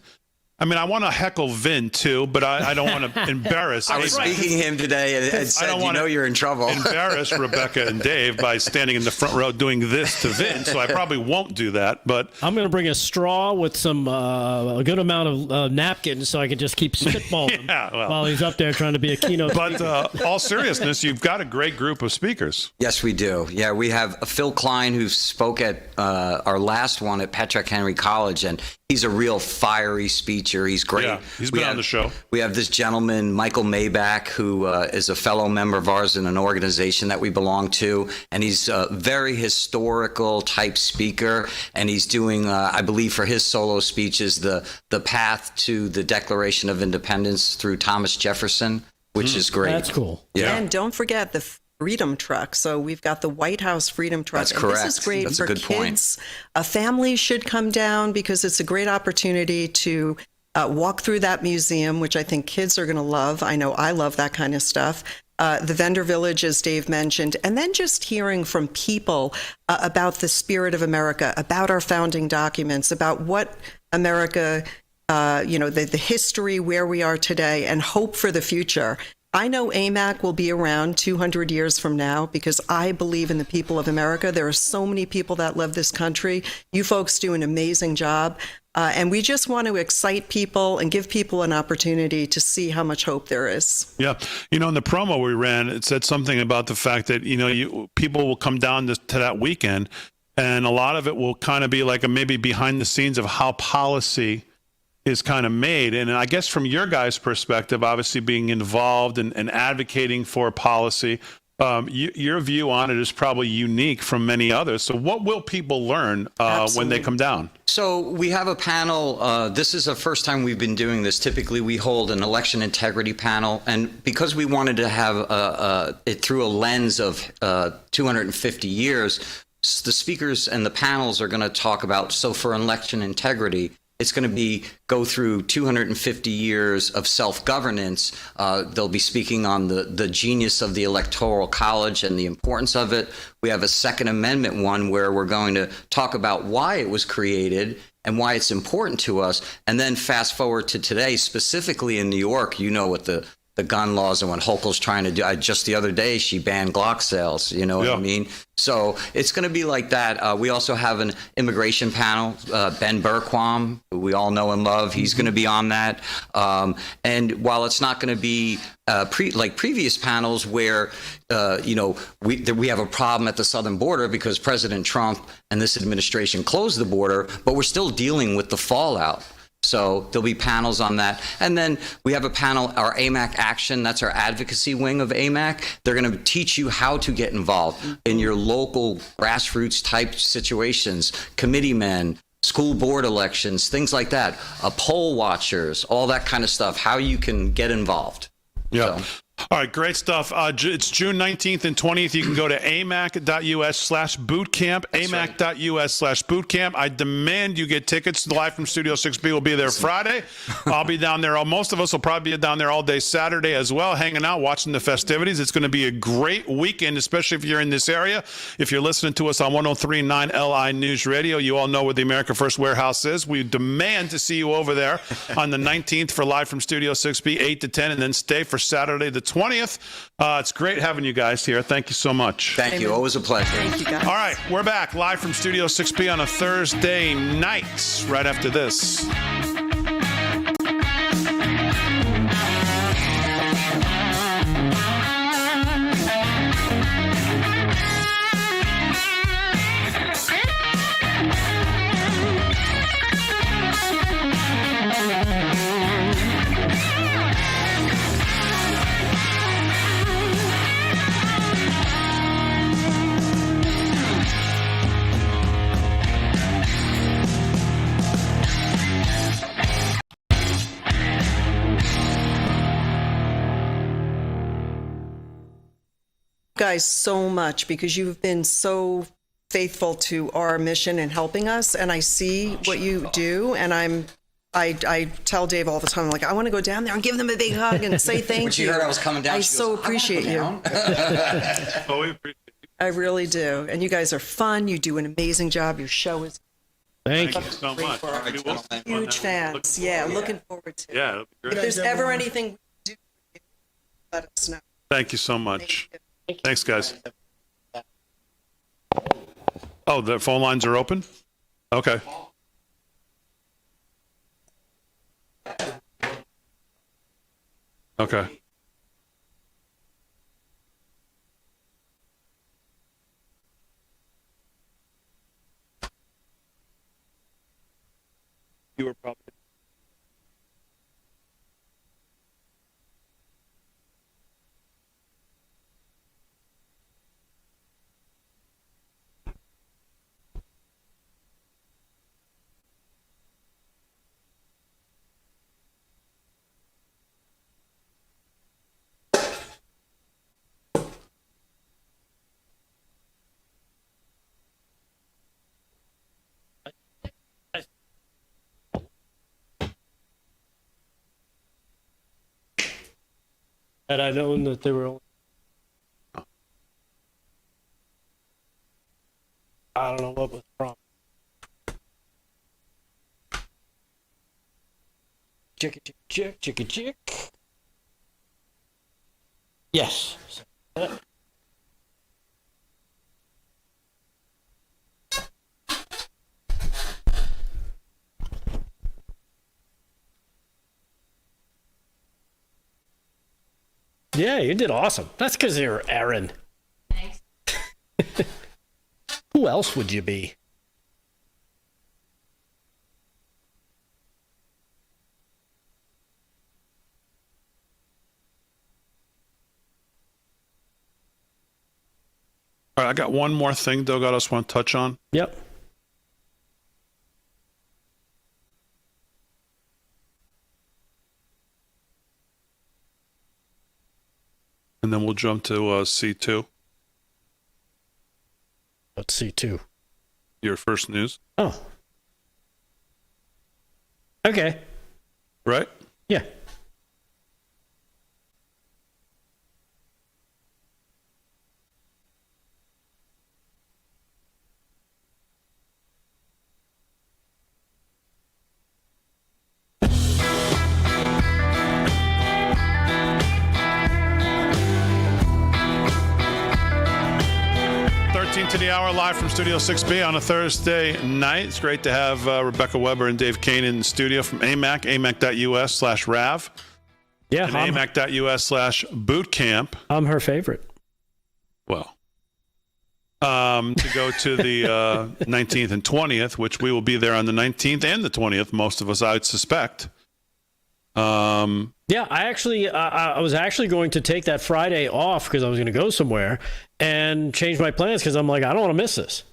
I mean, I want to heckle Vin, too, but I don't want to embarrass. I was speaking to him today and said, you're in trouble. Embarrass Rebecca and Dave by standing in the front row doing this to Vin, so I probably won't do that. But I'm going to bring a straw with some a good amount of napkins so I can just keep spitballing while he's up there trying to be a keynote speaker. But all seriousness, you've got a great group of speakers. Yes, we do. Yeah, we have Phil Klein, who spoke at our last one at Patrick Henry College, and he's a real fiery speaker. He's great. Yeah, he's been on the show. We have this gentleman, Michael Maybach, who is a fellow member of ours in an organization that we belong to, and he's a very historical type speaker, and he's doing, I believe, for his solo speeches, the path to the Declaration of Independence through Thomas Jefferson, which is great. That's cool. Yeah. And don't forget the Freedom Truck. So we've got the White House Freedom Truck. That's correct. And this is great That's for a good kids. A family should come down because it's a great opportunity to walk through that museum, which I think kids are going to love. I know I love that kind of stuff. The vendor village, as Dave mentioned, and then just hearing from people about the spirit of America, about our founding documents, about what America, the history, where we are today, and hope for the future. I know AMAC will be around 200 years from now because I believe in the people of America. There are so many people that love this country. You folks do an amazing job. And we just want to excite people and give people an opportunity to see how much hope there is. Yeah. In the promo we ran, it said something about the fact that, people will come down to that weekend, and a lot of it will kind of be like maybe behind the scenes of how policy is kind of made. And I guess from your guys' perspective, obviously being involved and advocating for policy, your view on it is probably unique from many others. So what will people learn when they come down? So we have a panel. This is the first time we've been doing this. Typically, we hold an election integrity panel. And because we wanted to have it through a lens of 250 years, the speakers and the panels are going to talk about, so for election integrity, it's going to go through 250 years of self-governance. They'll be speaking on the genius of the Electoral College and the importance of it. We have a Second Amendment one where we're going to talk about why it was created and why it's important to us. And then fast forward to today, specifically in New York, what the gun laws and what Hochul's trying to do. Just the other day, she banned Glock sales. You know what I mean? So it's going to be like that. We also have an immigration panel. Ben Berquam, who we all know and love, he's going to be on that. And while it's not going to be like previous panels where, we have a problem at the southern border because President Trump and this administration closed the border, but we're still dealing with the fallout. So there'll be panels on that. And then we have a panel, our AMAC Action, that's our advocacy wing of AMAC. They're going to teach you how to get involved in your local grassroots type situations, committeemen, school board elections, things like that, poll watchers, all that kind of stuff, how you can get involved. Yeah. So. All right, great stuff. It's June 19th and 20th. You can go to amac.us/bootcamp, amac.us/bootcamp. I demand you get tickets. Live from Studio 6B will be there Friday. I'll be down there. Most of us will probably be down there all day Saturday as well, hanging out, watching the festivities. It's going to be a great weekend, especially if you're in this area. If you're listening to us on 103.9 LI News Radio, you all know where the America First Warehouse is. We demand to see you over there on the 19th for Live from Studio 6B, 8 to 10, and then stay for Saturday the 20th. It's great having you guys here. Thank you so much. Thank you. Always a pleasure. Thank you, guys. All right, we're back live from Studio 6B on a Thursday night right after this. guys so much because you've been so faithful to our mission and helping us. And I see what you do. And I tell Dave all the time, I'm like, I want to go down there and give them a big hug and say thank you. When she heard I was coming down, I she so goes, appreciate you. Oh, we appreciate it. I really do. And you guys are fun. You do an amazing job. Your show is Thank you so much. huge fans. Yeah, looking forward to it. Yeah, it'll be great. If there's ever anything we do, let us know. Thank you so much. Thanks, guys. Oh, the phone lines are open? Okay. Okay. You were probably... Had I known that they were only... I don't know what was wrong. Chick, chick, chick, chick, chick. Yes. Yeah, you did awesome. That's because you're Aaron. Thanks. Who else would you be? All right, I got one more thing, Delgado, I just want to touch on. Yep. And then we'll jump to C2. What's C2? Your first news. Oh. Okay. Right? Yeah. To the hour, live from Studio 6B on a Thursday night. It's great to have Rebecca Weber and Dave Kane in the studio from amac.us/RAV. Yeah, and amac.us/bootcamp. I'm her favorite. Well, to go to the 19th and 20th, which we will be there on the 19th and the 20th, most of us, I would suspect. Yeah, I was actually going to take that Friday off because I was going to go somewhere and change my plans because I'm like, I don't want to miss this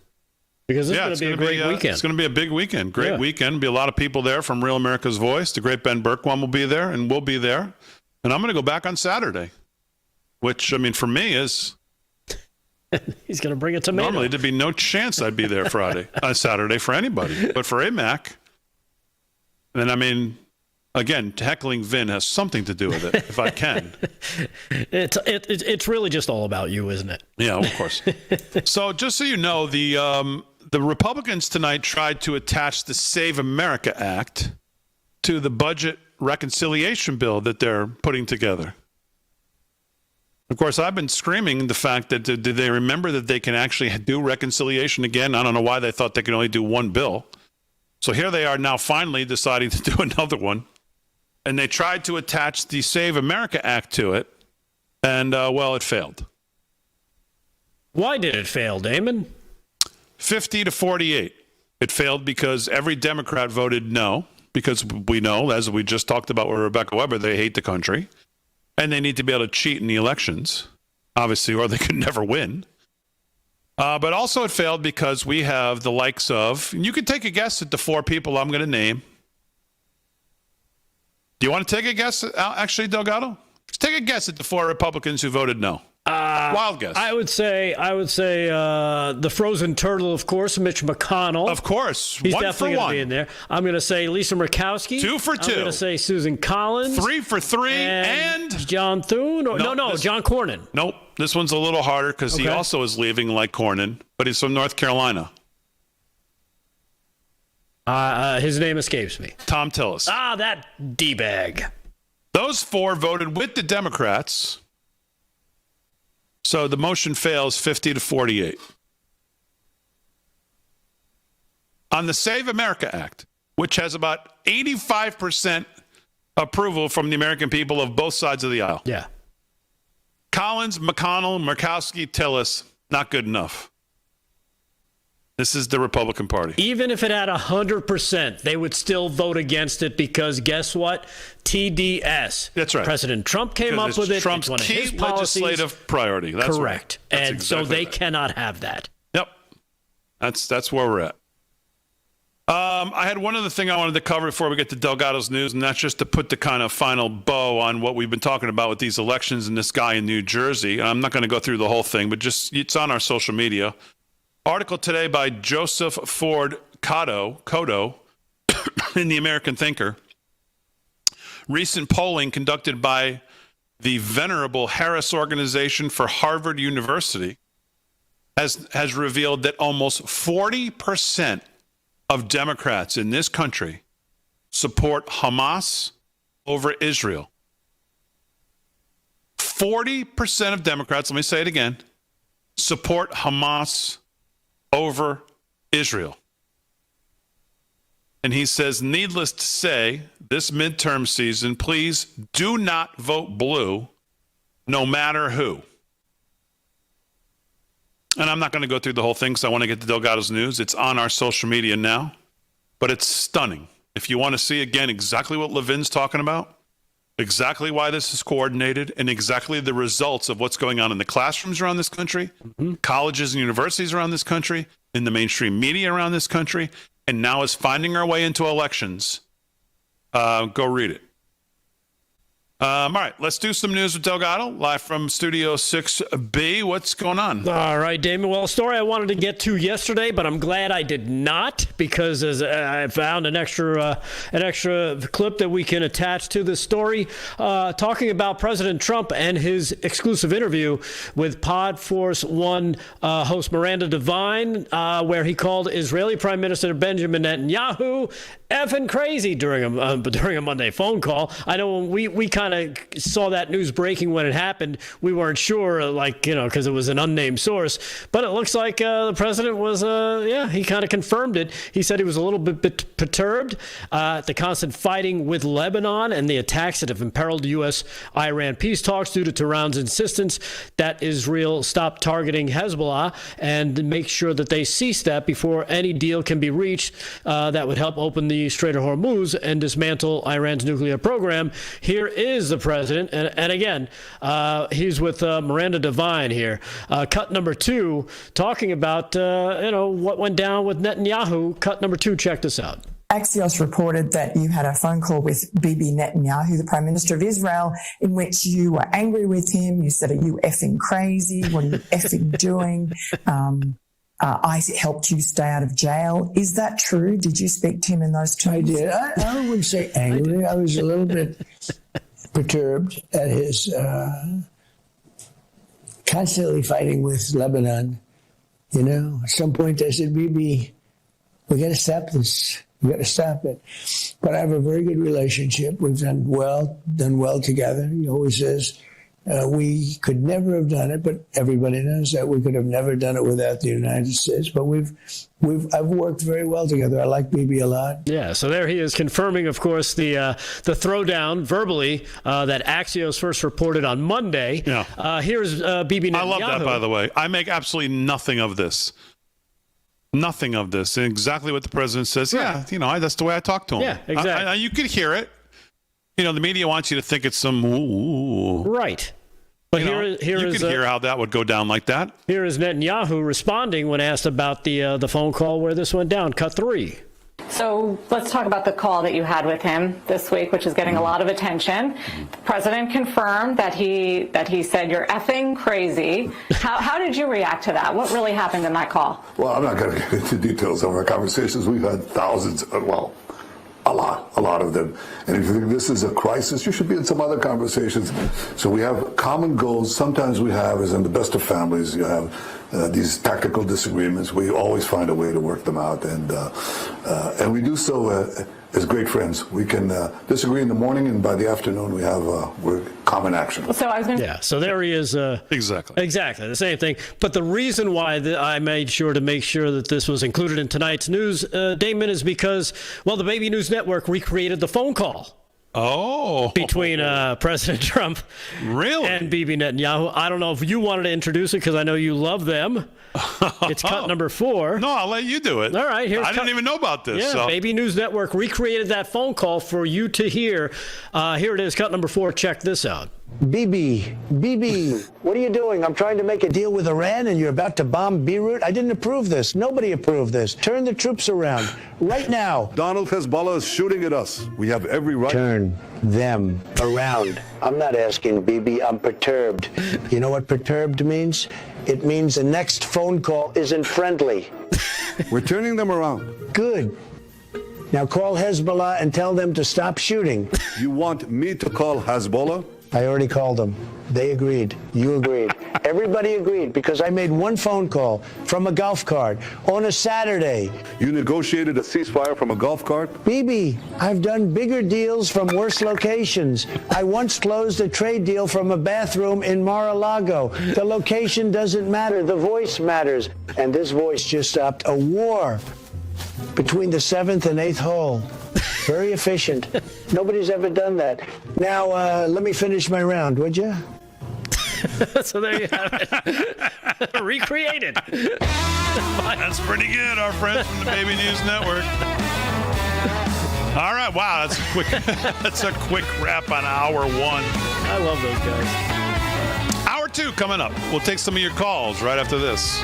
because it's going to be a great weekend. It's going to be a big weekend. Great weekend. Be a lot of people there from Real America's Voice. The great Ben Berkwam will be there, and we'll be there. And I'm going to go back on Saturday, which, I mean, for me is... He's going to bring a tomato. Normally, there'd be no chance I'd be there Saturday for anybody. But for AMAC, then, I mean... Again, heckling Vin has something to do with it, if I can. It's really just all about you, isn't it? Yeah, of course. So just so you know, the Republicans tonight tried to attach the Save America Act to the budget reconciliation bill that they're putting together. Of course, I've been screaming the fact that did they remember that they can actually do reconciliation again? I don't know why they thought they could only do one bill. So here they are now finally deciding to do another one. And they tried to attach the Save America Act to it, and, well, it failed. Why did it fail, Damon? 50-48. It failed because every Democrat voted no, because we know, as we just talked about with Rebecca Weber, they hate the country, and they need to be able to cheat in the elections, obviously, or they could never win. But also it failed because we have the likes of, and you can take a guess at the four people I'm going to name. Do you want to take a guess, actually, Delgado? Just take a guess at the four Republicans who voted no. Wild guess. I would say the frozen turtle, of course, Mitch McConnell. Of course. He's one definitely for going to one. be in there. I'm going to say Lisa Murkowski. 2 for 2. I'm going to say Susan Collins. 3 for 3. And John Thune. John Cornyn. Nope. This one's a little harder because he also is leaving like Cornyn, but he's from North Carolina. His name escapes me. Tom Tillis. That D-bag. Those 4 voted with the Democrats. So the motion fails 50-48. On the Save America Act, which has about 85% approval from the American people of both sides of the aisle. Yeah. Collins, McConnell, Murkowski, Tillis, not good enough. This is the Republican Party. Even if it had 100%, they would still vote against it because guess what? TDS. That's right. President Trump came up with it. Trump's it's one of key his policies. legislative priority. That's correct. Right. That's and exactly so they right. cannot have that. Yep. That's where we're at. I had one other thing I wanted to cover before we get to Delgado's news, and that's just to put the kind of final bow on what we've been talking about with these elections and this guy in New Jersey. And I'm not going to go through the whole thing, but just it's on our social media. Article today by Joseph Ford Cotto in the American Thinker. Recent polling conducted by the venerable Harris Organization for Harvard University has revealed that almost 40% of Democrats in this country support Hamas over Israel. 40% of Democrats, let me say it again, support Hamas over Israel. And he says, needless to say, this midterm season, please do not vote blue, no matter who. And I'm not going to go through the whole thing because I want to get to Delgado's news. It's on our social media now, but it's stunning. If you want to see, again, exactly what Levin's talking about, exactly why this is coordinated, and exactly the results of what's going on in the classrooms around this country, colleges and universities around this country, in the mainstream media around this country, and now is finding our way into elections, go read it. All right, let's do some news with Delgado, live from Studio 6B. What's going on? All right, Damon. Well, a story I wanted to get to yesterday, but I'm glad I did not, because as I found an extra clip that we can attach to the story, talking about President Trump and his exclusive interview with Pod Force One host Miranda Devine, where he called Israeli Prime Minister Benjamin Netanyahu effing crazy during a Monday phone call. I know when we kind of saw that news breaking when it happened, we weren't sure, because it was an unnamed source. But it looks like the president was, he kind of confirmed it. He said he was a little bit perturbed at the constant fighting with Lebanon and the attacks that have imperiled U.S.-Iran peace talks due to Tehran's insistence that Israel stop targeting Hezbollah and make sure that they cease that before any deal can be reached that would help open the Strait of Hormuz and dismantle Iran's nuclear program. Here is the president, and again, he's with Miranda Devine here. Cut number 2, talking about what went down with Netanyahu. Cut number 2, check this out. Axios reported that you had a phone call with Bibi Netanyahu, the Prime Minister of Israel, in which you were angry with him. You said, "Are you effing crazy? What are you effing doing? I helped you stay out of jail." Is that true? Did you speak to him in those terms? I did. I wouldn't say angry. I was a little bit perturbed at his constantly fighting with Lebanon. At some point I said, Bibi, we got to stop this. We got to stop it. But I have a very good relationship. We've done well together. He always says, we could never have done it, but everybody knows that we could have never done it without the United States. But I've worked very well together. I like Bibi a lot. Yeah, so there he is confirming, of course, the throwdown verbally that Axios first reported on Monday. Yeah. Here's Bibi Netanyahu. I love that, by the way. I make absolutely nothing of this. Nothing of this. And exactly what the president says. Right. Yeah, that's the way I talk to him. Yeah, exactly. You could hear it. The media wants you to think it's some ooh. Right. But you could hear how that would go down like that. Here is Netanyahu responding when asked about the phone call where this went down. Cut 3. So let's talk about the call that you had with him this week, which is getting a lot of attention. The president confirmed that he said you're effing crazy. How did you react to that? What really happened in that call? Well, I'm not going to get into details of our conversations. We've had thousands, well, a lot of them. And if you think this is a crisis, you should be in some other conversations. So we have common goals. Sometimes we have, as in the best of families, you have these tactical disagreements. We always find a way to work them out, and we do so as great friends. We can disagree in the morning, and by the afternoon we have we're common action. So I was going to... Yeah, so there he is. Exactly the same thing. But the reason why I made sure to make sure that this was included in tonight's news, Damon, is because, well, the Baby News Network recreated the phone call. Between President Trump and Bibi Netanyahu. I don't know if you wanted to introduce it because I know you love them. It's cut number 4. No, I'll let you do it. All right. I didn't even know about this. Yeah, so. Baby News Network recreated that phone call for you to hear. Here it is, cut number 4. Check this out. Bibi, what are you doing? I'm trying to make a deal with Iran and you're about to bomb Beirut? I didn't approve this. Nobody approved this. Turn the troops around right now. Donald Hezbollah is shooting at us. We have every right. Turn them around. I'm not asking, Bibi. I'm perturbed. You know what perturbed means? It means the next phone call isn't friendly. We're turning them around. Good. Now call Hezbollah and tell them to stop shooting. You want me to call Hezbollah? I already called them. They agreed. You agreed. Everybody agreed because I made one phone call from a golf cart on a Saturday. You negotiated a ceasefire from a golf cart? Bibi, I've done bigger deals from worse locations. I once closed a trade deal from a bathroom in Mar-a-Lago. The location doesn't matter. The voice matters. And this voice just stopped a war between the 7th and 8th hole. Very efficient. Nobody's ever done that. Now, let me finish my round, would you? So there you have it. Recreated. That's pretty good, our friends from the Baby News Network. All right, wow, that's a quick that's a quick wrap on hour 1. I love those guys. Hour 2 coming up. We'll take some of your calls right after this.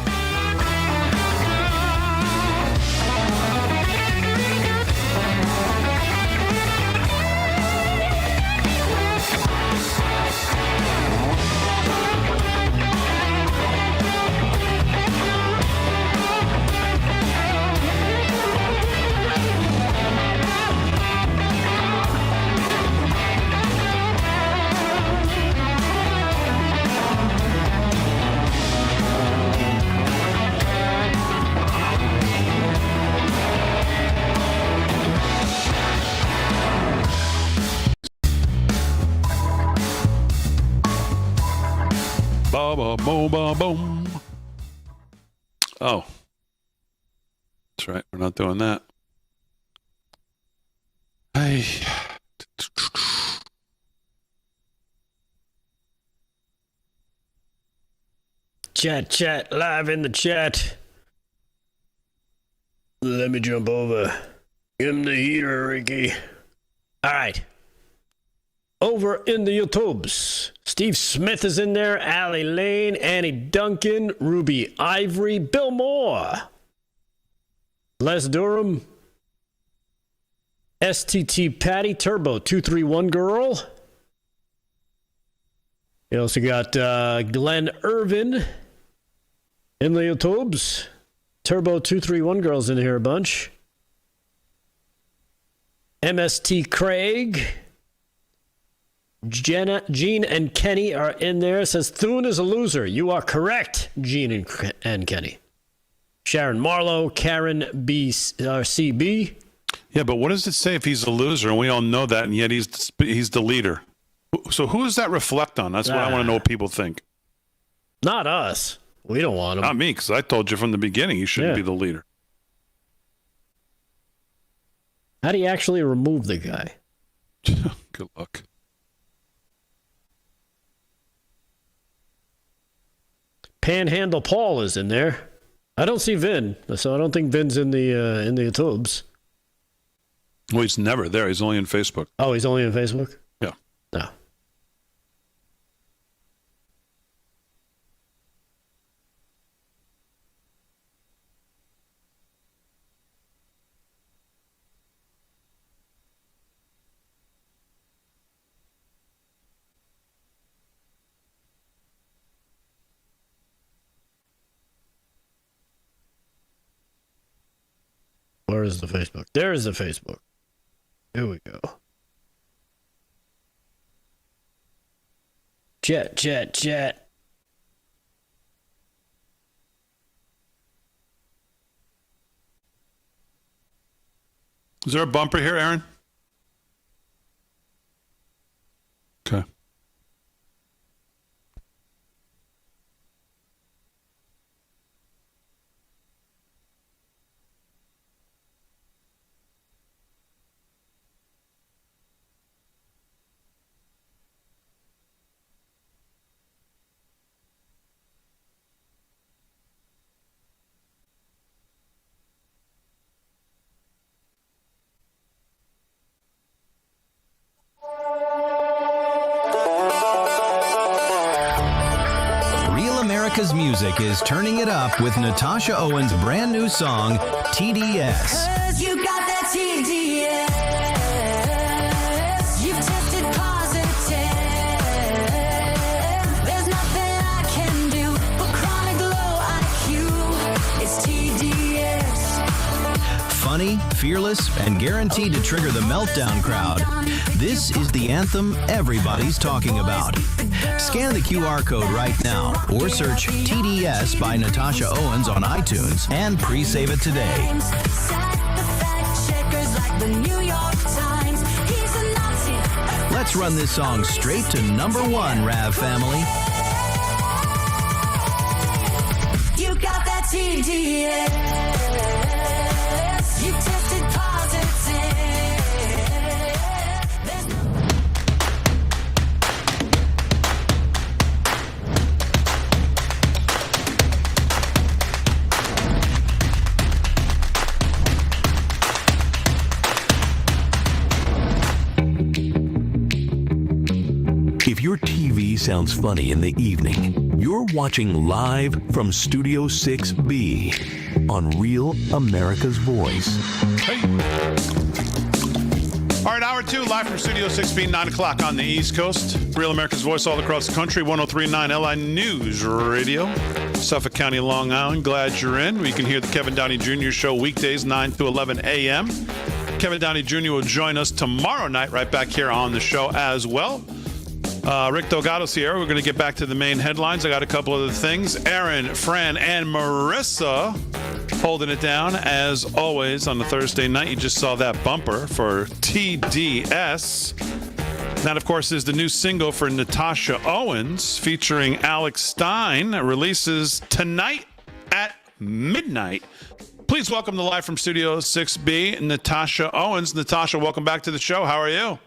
Boom. Oh. That's right. We're not doing that. Hey. Chat, live in the chat. Let me jump over. Give him the heater, Ricky. All right. Over in the YouTubes, Steve Smith is in there, Allie Lane, Annie Duncan, Ruby Ivory, Bill Moore, Les Durham, STT Patty, Turbo 231 Girl. You also got Glenn Irvin in the YouTubes. Turbo 231 Girl's in here a bunch. MST Craig. Gene and Kenny are in there. It says, Thune is a loser. You are correct, Gene and Kenny. Sharon Marlowe, Karen CB. Yeah, but what does it say if he's a loser? And we all know that, and yet he's the leader. So who does that reflect on? That's what I want to know what people think. Not us. We don't want him. Not me, because I told you from the beginning he shouldn't be the leader. How do you actually remove the guy? Good luck. Panhandle Paul is in there. I don't see Vin, so I don't think Vin's in the tubes. Well, he's never there. He's only in Facebook. Oh, he's only in Facebook? Yeah. No. Or is the Facebook? There's the Facebook. Here we go. Jet. Is there a bumper here, Aaron? Okay. America's Music is turning it up with Natasha Owen's brand new song, TDS. 'Cause you got that TDS. You've tested positive. There's nothing I can do but chronic low IQ. It's TDS. Funny, fearless, and guaranteed to trigger the meltdown crowd. This is the anthem everybody's talking about. Scan the QR code right now or search TDS by Natasha Owens on iTunes and pre-save it today. Let's run this song straight to #1, Rav family. You got that TDS. You tested positive. If your TV sounds funny in the evening, you're watching live from Studio 6B on Real America's Voice. Hey. All right, hour 2, live from Studio 6B, 9 o'clock on the East Coast. Real America's Voice all across the country, 103.9 LI News Radio, Suffolk County, Long Island. Glad you're in. We can hear the Kevin Downey Jr. Show weekdays, 9 to 11 a.m. Kevin Downey Jr. will join us tomorrow night right back here on the show as well. Rick Delgado's here. We're going to get back to the main headlines. I got a couple of things. Aaron, Fran, and Marissa holding it down as always on the Thursday night. You just saw that bumper for TDS. That, of course, is the new single for Natasha Owens featuring Alex Stein. It releases tonight at midnight. Please welcome the live from Studio 6B, Natasha Owens. Natasha, welcome back to the show. How are you?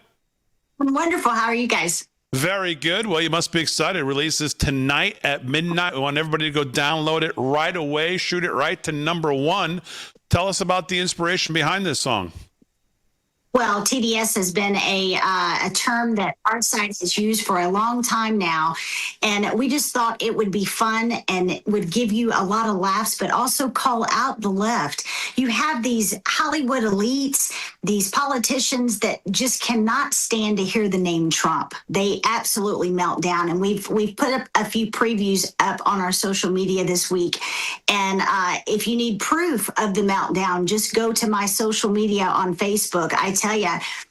I'm wonderful. How are you guys? Very good. Well, you must be excited. It releases tonight at midnight. We want everybody to go download it right away. Shoot it right to #1. Tell us about the inspiration behind this song. Well, TDS has been a term that our side has used for a long time now, and we just thought it would be fun and it would give you a lot of laughs, but also call out the left. You have these Hollywood elites, these politicians that just cannot stand to hear the name Trump. They absolutely melt down, and we've put up a few previews up on our social media this week. And if you need proof of the meltdown, just go to my social media on Facebook. I tell you,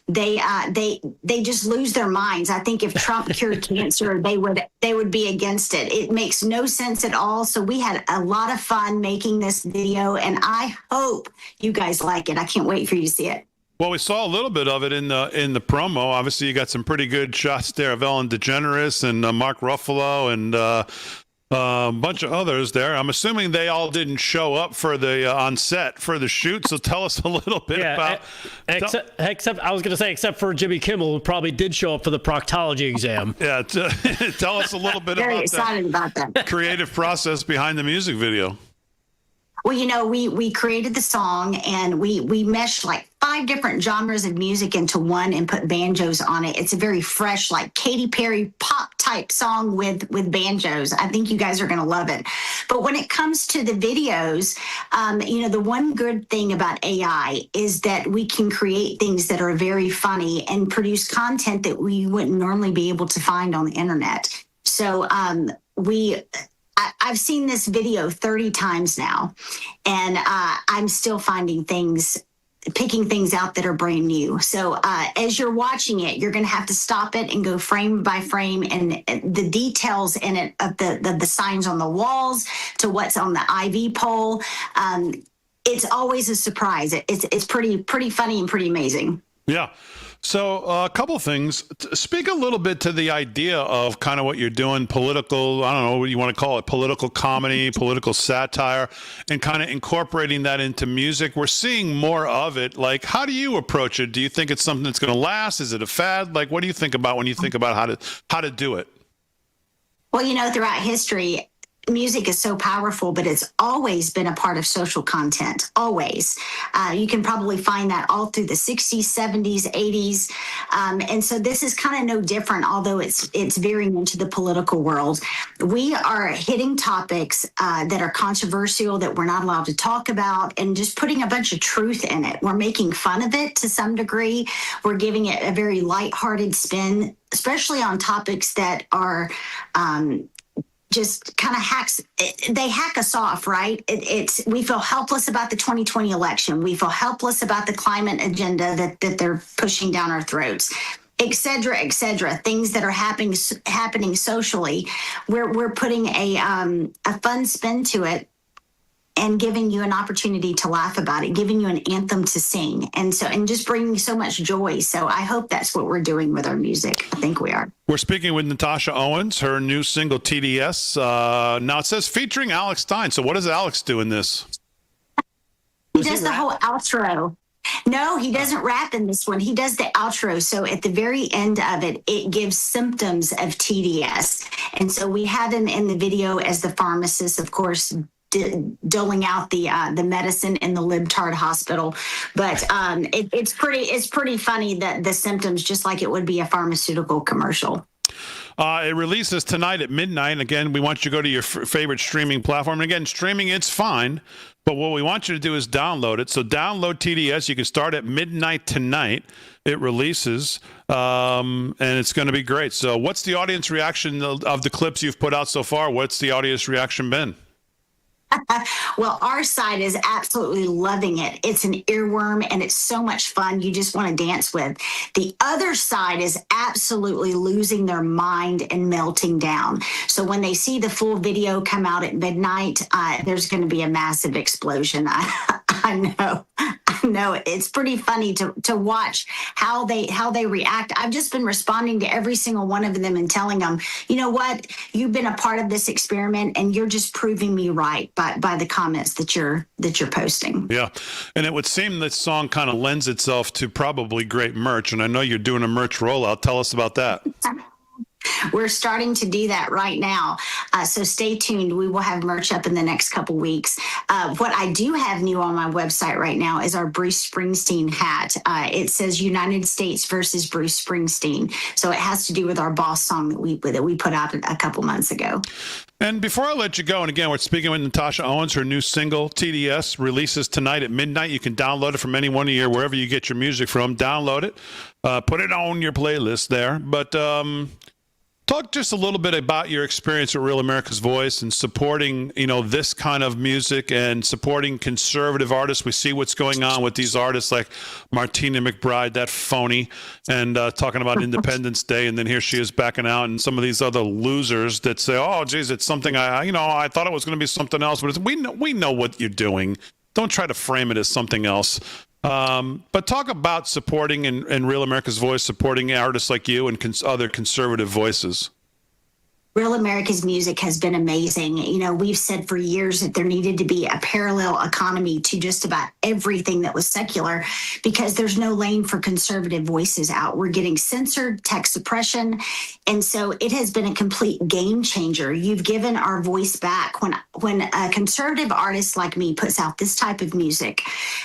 they just lose their minds. I think if Trump cured cancer, they would be against it. It makes no sense at all. So we had a lot of fun making this video, and I hope you guys like it. I can't wait for you to see it. Well, we saw a little bit of it in the promo. Obviously, you got some pretty good shots there of Ellen DeGeneres and Mark Ruffalo and a bunch of others there. I'm assuming they all didn't show up for the on set for the shoot. So tell us a little bit about. Except I was going to say, except for Jimmy Kimmel, who probably did show up for the proctology exam. Yeah, tell us a little bit Very excited about that creative process behind the music video. Well, you know, we created the song, and we meshed like 5 different genres of music into one and put banjos on it. It's a very fresh, like Katy Perry pop type song with banjos. I think you guys are going to love it. But when it comes to the videos, you know, the one good thing about AI is that we can create things that are very funny and produce content that we wouldn't normally be able to find on the internet. So I've seen this video 30 times now, and I'm still finding things picking things out that are brand new. So as you're watching it, you're going to have to stop it and go frame by frame, and the details in it of the signs on the walls to what's on the IV pole. It's always a surprise. It's pretty funny and pretty amazing. Yeah. So a couple of things. Speak a little bit to the idea of kind of what you're doing, political, I don't know what you want to call it, political comedy, political satire, and kind of incorporating that into music. We're seeing more of it. Like, how do you approach it? Do you think it's something that's going to last? Is it a fad? Like, what do you think about when you think about how to do it? Well, throughout history, music is so powerful, but it's always been a part of social content, always. You can probably find that all through the 60s, 70s, 80s. And so this is kind of no different, although it's veering into the political world. We are hitting topics that are controversial, that we're not allowed to talk about, and just putting a bunch of truth in it. We're making fun of it to some degree. We're giving it a very lighthearted spin, especially on topics that are just kind of they hack us off, right? We feel helpless about the 2020 election. We feel helpless about the climate agenda that they're pushing down our throats, et cetera, things that are happening socially. We're putting a fun spin to it and giving you an opportunity to laugh about it, giving you an anthem to sing, and just bringing so much joy. So I hope that's what we're doing with our music. I think we are. We're speaking with Natasha Owens, her new single TDS. Now it says featuring Alex Stein. So what does Alex do in this? He does the whole outro. No, he doesn't rap in this one. He does the outro. So at the very end of it, it gives symptoms of TDS. And so we have him in the video as the pharmacist, of course, doling out the medicine in the libtard hospital. But it's pretty funny, that the symptoms, just like it would be a pharmaceutical commercial. It releases tonight at midnight. Again, we want you to go to your favorite streaming platform. And again, streaming, it's fine. But what we want you to do is download it. So download TDS. You can start at midnight tonight. It releases, and it's going to be great. So what's the audience reaction of the clips you've put out so far? What's the audience reaction been? Well, our side is absolutely loving it. It's an earworm, and it's so much fun. You just want to dance with. The other side is absolutely losing their mind and melting down. So when they see the full video come out at midnight, there's going to be a massive explosion. I know. It's pretty funny to watch how they react. I've just been responding to every single one of them and telling them, you know what, you've been a part of this experiment, and you're just proving me right by the comments that you're posting. Yeah, and it would seem this song kind of lends itself to probably great merch, and I know you're doing a merch rollout. Tell us about that. We're starting to do that right now. So stay tuned. We will have merch up in the next couple weeks. What I do have new on my website right now is our Bruce Springsteen hat. It says United States versus Bruce Springsteen. So it has to do with our Boss song that we put out a couple months ago. And before I let you go, and again, we're speaking with Natasha Owens. Her new single, TDS, releases tonight at midnight. You can download it from any one of your, wherever you get your music from. Download it. Put it on your playlist there. But talk just a little bit about your experience at Real America's Voice and supporting, this kind of music and supporting conservative artists. We see what's going on with these artists like Martina McBride, that phony, and talking about Independence Day, and then here she is backing out, and some of these other losers that say, "Oh, geez, it's something I thought it was going to be something else," but we know what you're doing. Don't try to frame it as something else. But talk about supporting and Real America's Voice, supporting artists like you and other conservative voices. Real America's music has been amazing. We've said for years that there needed to be a parallel economy to just about everything that was secular, because there's no lane for conservative voices out. We're getting censored, tech suppression. And so it has been a complete game changer. You've given our voice back. When a conservative artist like me puts out this type of music,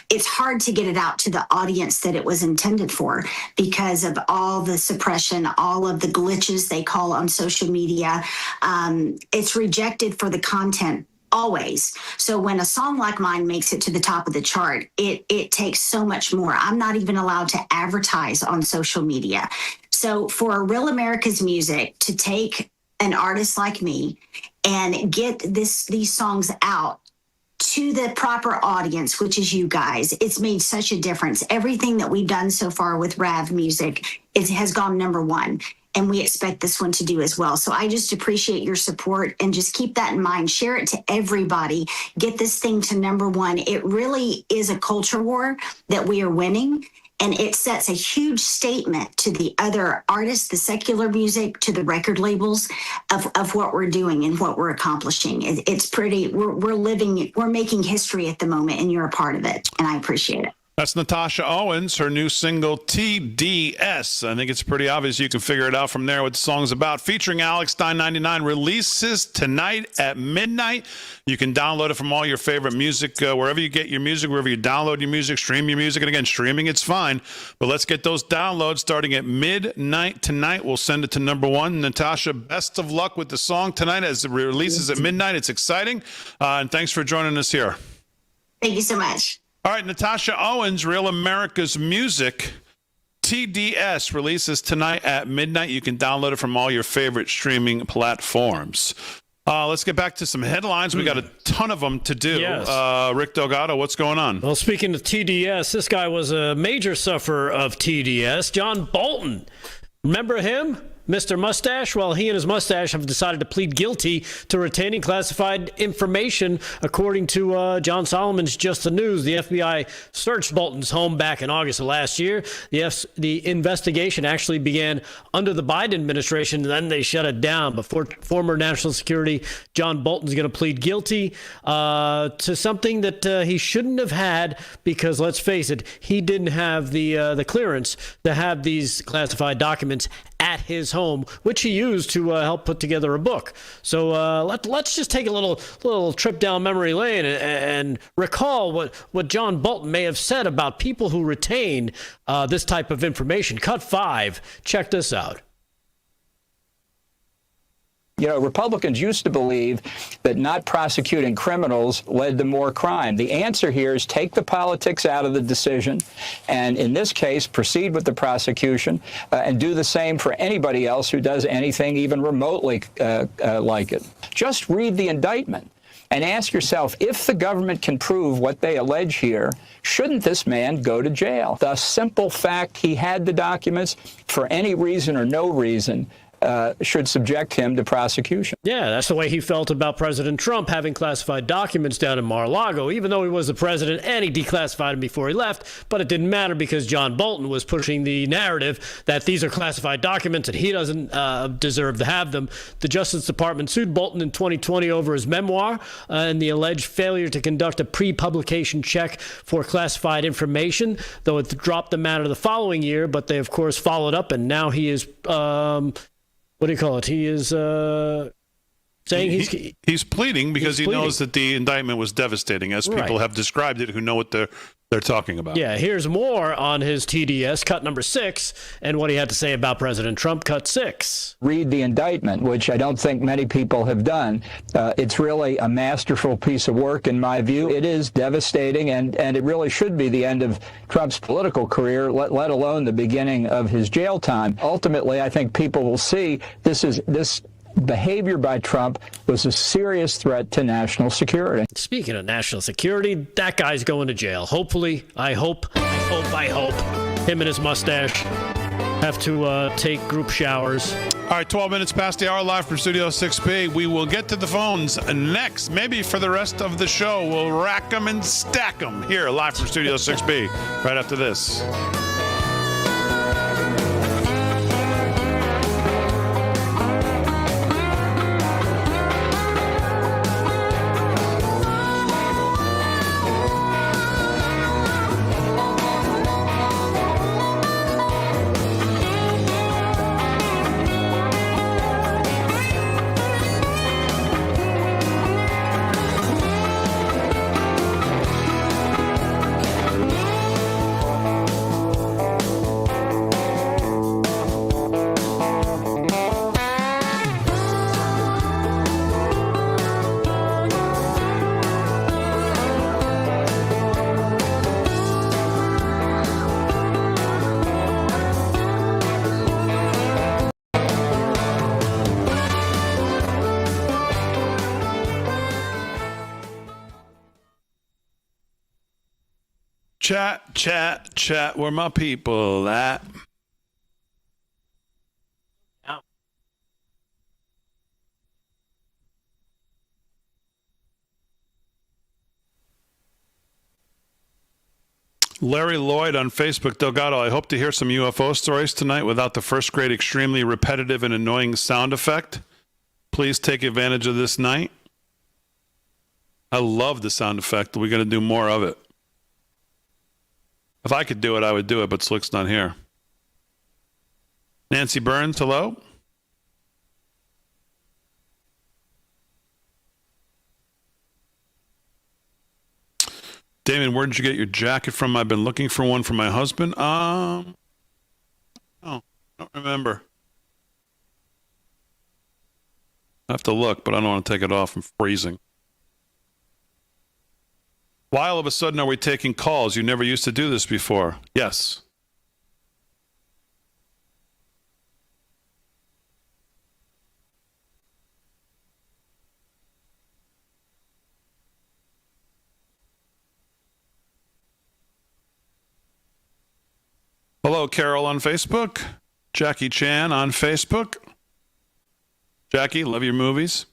it's hard to get it out to the audience that it was intended for because of all the suppression, all of the glitches they call on social media. It's rejected for the content always. So when a song like mine makes it to the top of the chart, it takes so much more. I'm not even allowed to advertise on social media. So for Real America's Music to take an artist like me and get these songs out to the proper audience, which is you guys. It's made such a difference. Everything that we've done so far with Rav Music has gone #1. And we expect this one to do as well. So I just appreciate your support, and just keep that in mind. Share it to everybody. Get this thing to #1. It really is a culture war that we are winning. And it sets a huge statement to the other artists, the secular music, to the record labels of what we're doing and what we're accomplishing. It's pretty, we're making history at the moment, and you're a part of it. And I appreciate it. That's Natasha Owens, her new single, TDS. I think it's pretty obvious. You can figure it out from there what the song's about. Featuring Alex Stein 99, releases tonight at midnight. You can download it from all your favorite music, wherever you get your music, wherever you download your music, stream your music. And again, streaming, it's fine. But let's get those downloads starting at midnight tonight. We'll send it to #1. Natasha, best of luck with the song tonight as it releases at midnight. It's exciting. And thanks for joining us here. Thank you so much. All right, Natasha Owens, Real America's Music, TDS, releases tonight at midnight. You can download it from all your favorite streaming platforms. Let's get back to some headlines. We got a ton of them to do. Yes. Rick Delgado, what's going on? Well, speaking of TDS, this guy was a major sufferer of TDS. John Bolton. Remember him? Mr. Mustache? Well, he and his mustache have decided to plead guilty to retaining classified information, according to John Solomon's Just the News. The FBI searched Bolton's home back in August of last year. The investigation actually began under the Biden administration, and then they shut it down. But former National Security John Bolton's going to plead guilty to something that he shouldn't have had, because, let's face it, he didn't have the clearance to have these classified documents at his home, which he used to help put together a book. So let's just take a little trip down memory lane and recall what John Bolton may have said about people who retain this type of information. Cut 5. Check this out. You know, Republicans used to believe that not prosecuting criminals led to more crime. The answer here is take the politics out of the decision, and in this case, proceed with the prosecution and do the same for anybody else who does anything even remotely like it. Just read the indictment and ask yourself, if the government can prove what they allege here, shouldn't this man go to jail? The simple fact he had the documents for any reason or no reason should subject him to prosecution. Yeah, that's the way he felt about President Trump having classified documents down in Mar-a-Lago, even though he was the president and he declassified them before he left. But it didn't matter because John Bolton was pushing the narrative that these are classified documents and he doesn't deserve to have them. The Justice Department sued Bolton in 2020 over his memoir and the alleged failure to conduct a pre-publication check for classified information, though it dropped the matter the following year. But they, of course, followed up, and now he is... what do you call it? He is saying he's pleading because he knows that the indictment was devastating, as people have described it who know what they're talking about. Yeah, here's more on his TDS, cut number 6, and what he had to say about President Trump, cut 6. Read the indictment, which I don't think many people have done. It's really a masterful piece of work, in my view. It is devastating, and it really should be the end of Trump's political career, let alone the beginning of his jail time. Ultimately, I think people will see this behavior by Trump was a serious threat to national security. Speaking of national security, that guy's going to jail. Hopefully, I hope him and his mustache have to take group showers. All right, 12 minutes past the hour, live from Studio 6B. We will get to the phones next. Maybe for the rest of the show, we'll rack them and stack them here, live from Studio 6B, right after this. Chat, where my people at? Larry Lloyd on Facebook, Delgado, I hope to hear some UFO stories tonight without the first grade extremely repetitive and annoying sound effect. Please take advantage of this night. I love the sound effect. We're going to do more of it. If I could do it, I would do it, but Slick's not here. Nancy Burns, hello. Damon, where did you get your jacket from? I've been looking for one for my husband. Oh, I don't remember. I have to look, but I don't want to take it off. I'm freezing. Why all of a sudden are we taking calls? You never used to do this before. Yes. Hello, Carol on Facebook. Jackie Chan on Facebook. Jackie, love your movies.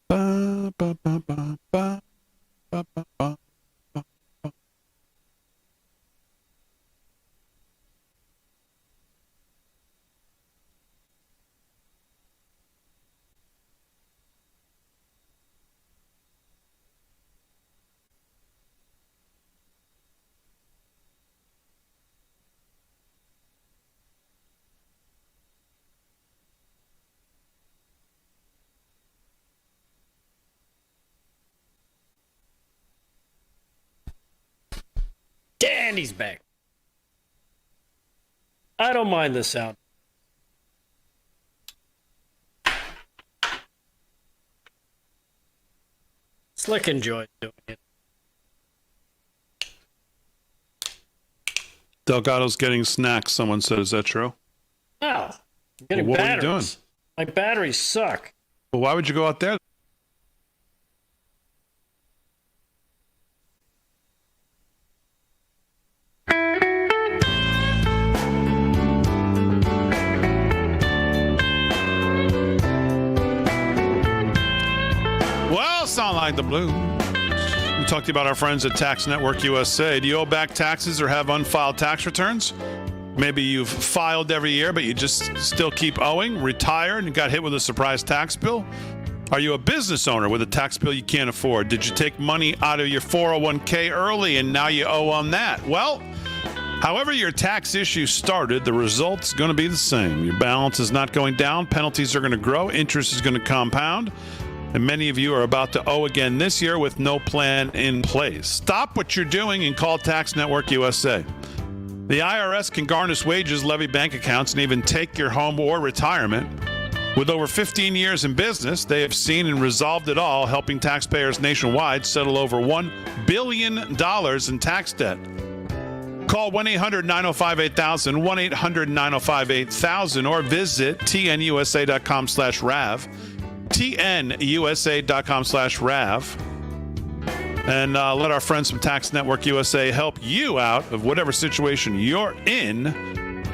Ba, ba, ba, ba, ba. Ba, ba, ba, ba, ba. Danny's back. I don't mind the sound. Slick enjoys doing it. Delgado's getting snacks, someone said. Is that true? Oh, I'm getting What batteries. were you doing? My batteries suck. Well, why would you go out there? Well, sound like the blues. We talked about our friends at Tax Network USA. Do you owe back taxes or have unfiled tax returns? Maybe you've filed every year, but you just still keep owing, retired, and got hit with a surprise tax bill? Are you a business owner with a tax bill you can't afford? Did you take money out of your 401k early and now you owe on that? Well, however your tax issue started, the result's going to be the same. Your balance is not going down. Penalties are going to grow. Interest is going to compound. And many of you are about to owe again this year with no plan in place. Stop what you're doing and call Tax Network USA. The IRS can garnish wages, levy bank accounts, and even take your home or retirement. With over 15 years in business, they have seen and resolved it all, helping taxpayers nationwide settle over $1 billion in tax debt. Call 1-800-905-8000, 1-800-905-8000, or visit tnusa.com/RAV. tnusa.com/RAV, and let our friends from Tax Network USA help you out of whatever situation you're in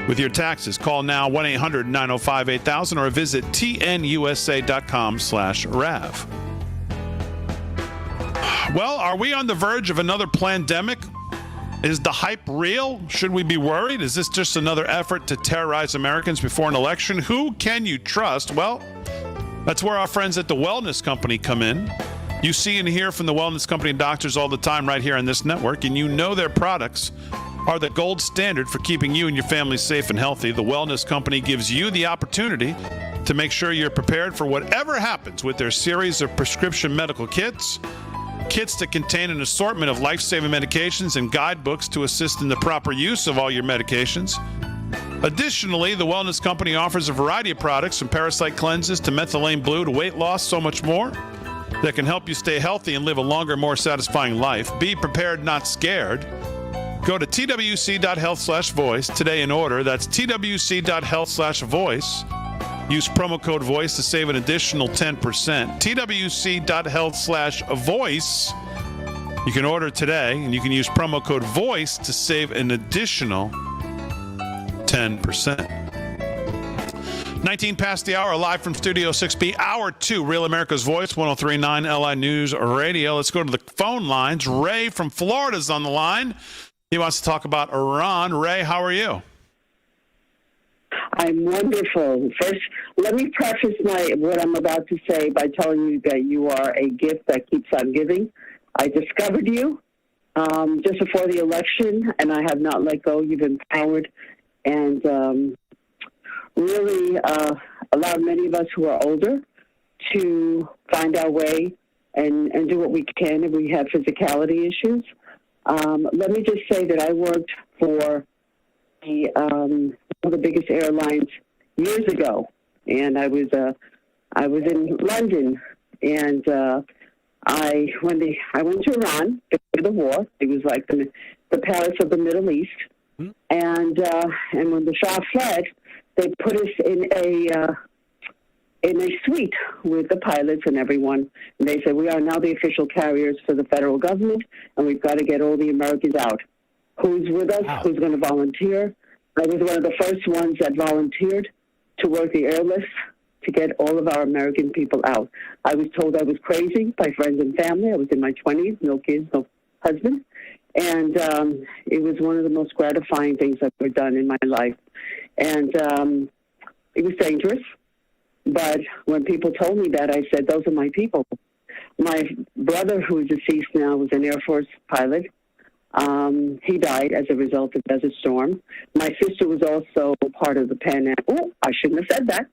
with your taxes. Call now 1-800-905-8000 or visit tnusa.com/RAV. Well, are we on the verge of another pandemic? Is the hype real? Should we be worried? Is this just another effort to terrorize Americans before an election? Who can you trust? Well, that's where our friends at the Wellness Company come in. You see and hear from the Wellness Company doctors all the time right here on this network, and you know their products are the gold standard for keeping you and your family safe and healthy. The Wellness Company gives you the opportunity to make sure you're prepared for whatever happens with their series of prescription medical kits that contain an assortment of life-saving medications and guidebooks to assist in the proper use of all your medications. Additionally, the Wellness Company offers a variety of products from parasite cleanses to methylene blue to weight loss, so much more. that can help you stay healthy and live a longer, more satisfying life. Be prepared, not scared. Go to twc.health/voice today and order. That's twc.health/voice. Use promo code VOICE to save an additional 10%. twc.health/voice. You can order today, and you can use promo code VOICE to save an additional 10%. 19 past the hour, live from Studio 6B, Hour 2, Real America's Voice, 103.9 LI News Radio. Let's go to the phone lines. Ray from Florida is on the line. He wants to talk about Iran. Ray, how are you? I'm wonderful. First, let me preface what I'm about to say by telling you that you are a gift that keeps on giving. I discovered you just before the election, and I have not let go. You've empowered and really allowed many of us who are older to find our way and do what we can if we have physicality issues. Let me just say that I worked for one of the biggest airlines years ago, and I was in London, and I went to Iran after the war. It was like the Paris of the Middle East, and when the Shah fled, they put us in a suite with the pilots and everyone. And they said, we are now the official carriers for the federal government, and we've got to get all the Americans out. Who's with us? Wow. Who's going to volunteer? I was one of the first ones that volunteered to work the airlift to get all of our American people out. I was told I was crazy by friends and family. I was in my 20s, no kids, no husband. And it was one of the most gratifying things I've ever done in my life. And it was dangerous. But when people told me that, I said, those are my people. My brother, who is deceased now, was an Air Force pilot. He died as a result of Desert Storm. My sister was also part of the Pan Am. Oh, I shouldn't have said that.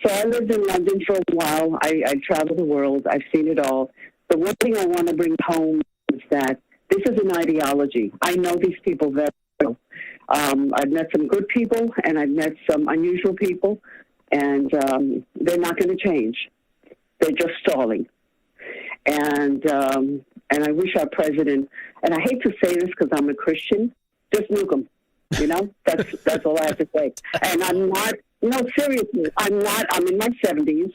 So I lived in London for a while. I traveled the world. I've seen it all. The one thing I want to bring home is that this is an ideology. I know these people very well. I've met some good people, and I've met some unusual people, and they're not going to change. They're just stalling. And I wish our president, and I hate to say this because I'm a Christian, just nuke him. You know, that's all I have to say. And I'm not, no, seriously, I'm in my 70s,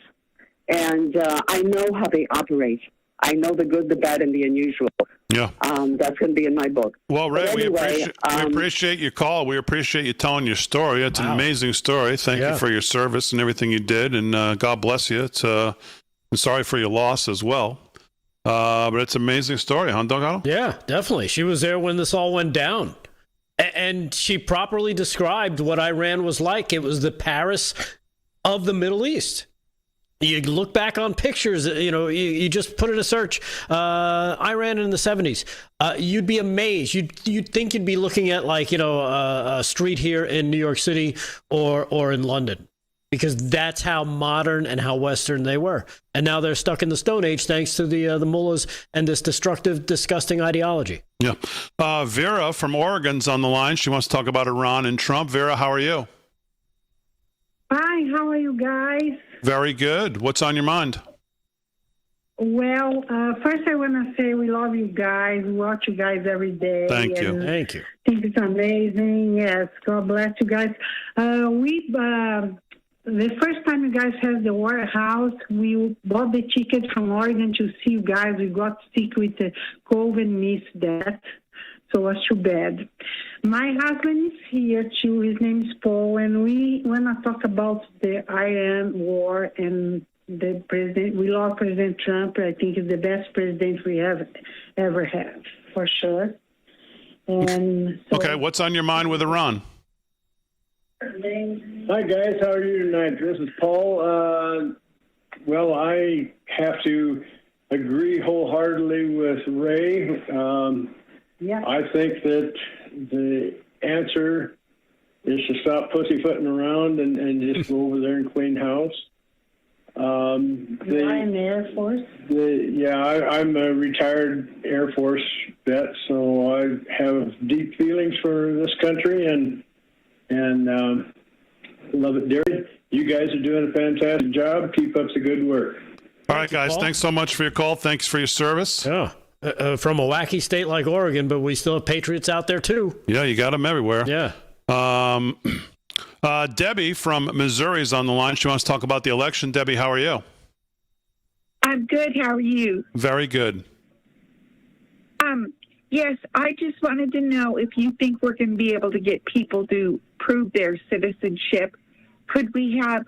and I know how they operate. I know the good, the bad, and the unusual. Yeah. That's going to be in my book. Well, Ray, we appreciate your call. We appreciate you telling your story. It's an amazing story. Thank you for your service and everything you did, and God bless you. I'm sorry for your loss as well. But it's an amazing story, huh, Delgado? Yeah, definitely. She was there when this all went down. And she properly described what Iran was like. It was the Paris of the Middle East. You look back on pictures, you just put in a search, Iran in the 70s. You'd be amazed. You'd think you'd be looking at a street here in New York City or in London, because that's how modern and how Western they were. And now they're stuck in the Stone Age thanks to the mullahs and this destructive, disgusting ideology. Yeah. Vera from Oregon's on the line. She wants to talk about Iran and Trump. Vera, how are you? Hi, how are you guys? Very good. What's on your mind? Well, first I want to say we love you guys. We watch you guys every day. Thank you. Thank you. I think it's amazing. Yes, God bless you guys. The first time you guys had the warehouse, we bought the ticket from Oregon to see you guys. We got sick with the COVID, missed that. So it was too bad. My husband is here too. His name is Paul, and we want to talk about the Iran war and the president. We love President Trump. I think he's the best president we have ever had, for sure. And so, okay, what's on your mind with Iran? Hi guys, how are you tonight? This is Paul. Well, I have to agree wholeheartedly with Ray. I think that the answer is to stop pussyfooting around and just go over there and clean house. You are in the Air Force? I'm a retired Air Force vet, so I have deep feelings for this country and love it dearly. You guys are doing a fantastic job. Keep up the good work. All right, guys. Thanks so much for your call. Thanks for your service. Yeah. From a wacky state like Oregon, but we still have patriots out there, too. Yeah, you got them everywhere. Yeah. Debbie from Missouri is on the line. She wants to talk about the election. Debbie, how are you? I'm good. How are you? Very good. Yes, I just wanted to know if you think we're going to be able to get people to prove their citizenship. Could we have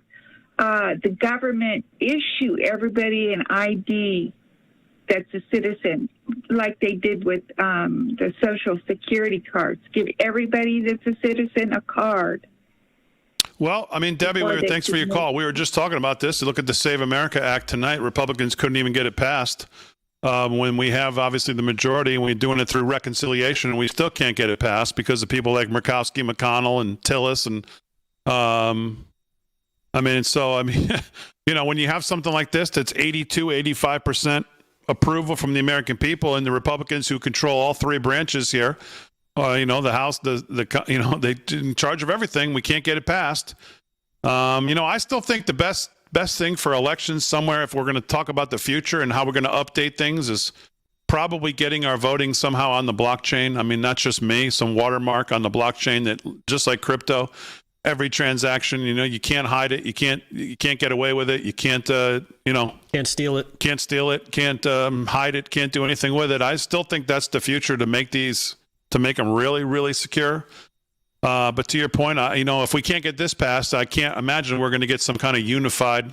the government issue everybody an ID that's a citizen, like they did with the Social Security cards? Give everybody that's a citizen a card. Well, I mean, Debbie, thanks for your call. We were just talking about this. You look at the Save America Act tonight. Republicans couldn't even get it passed. When we have, obviously, the majority, and we're doing it through reconciliation, and we still can't get it passed because of people like Murkowski, McConnell, and Tillis. And, when you have something like this that's 85% approval from the American people, and the Republicans who control all three branches here, the House, they're in charge of everything. We can't get it passed. I still think the best thing for elections somewhere, if we're going to talk about the future and how we're going to update things, is probably getting our voting somehow on the blockchain. I mean, not just me, some watermark on the blockchain that, just like crypto, every transaction, you can't hide it. You can't get away with it. You can't, can't steal it. Can't steal it. Can't hide it. Can't do anything with it. I still think that's the future, to make them really, really secure. But to your point, if we can't get this passed, I can't imagine we're going to get some kind of unified. I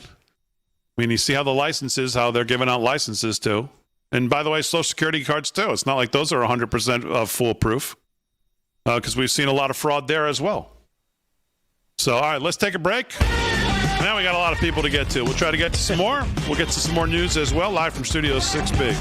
mean, you see how the licenses, how they're giving out licenses to. And by the way, Social Security cards too. It's not like those are 100% foolproof, because we've seen a lot of fraud there as well. So, all right, let's take a break. Now we got a lot of people to get to. We'll try to get to some more. We'll get to some more news as well, live from Studio 6B.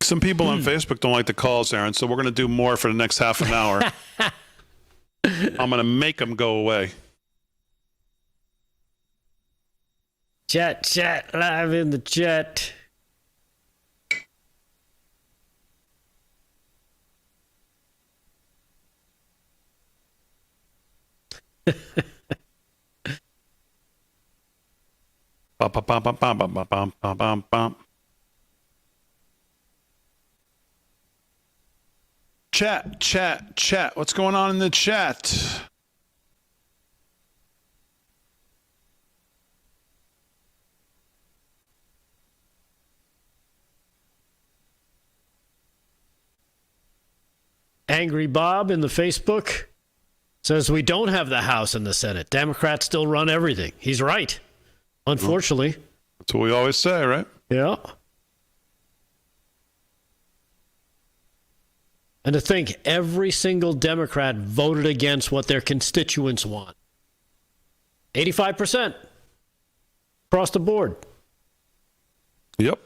Some people on Facebook don't like the calls, Aaron, so we're going to do more for the next half an hour. I'm going to make them go away. Chat, live in the chat. Chat. What's going on in the chat? Angry Bob in the Facebook says we don't have the House and the Senate. Democrats still run everything. He's right. Unfortunately. That's what we always say, right? Yeah. And to think every single Democrat voted against what their constituents want. 85% across the board. Yep.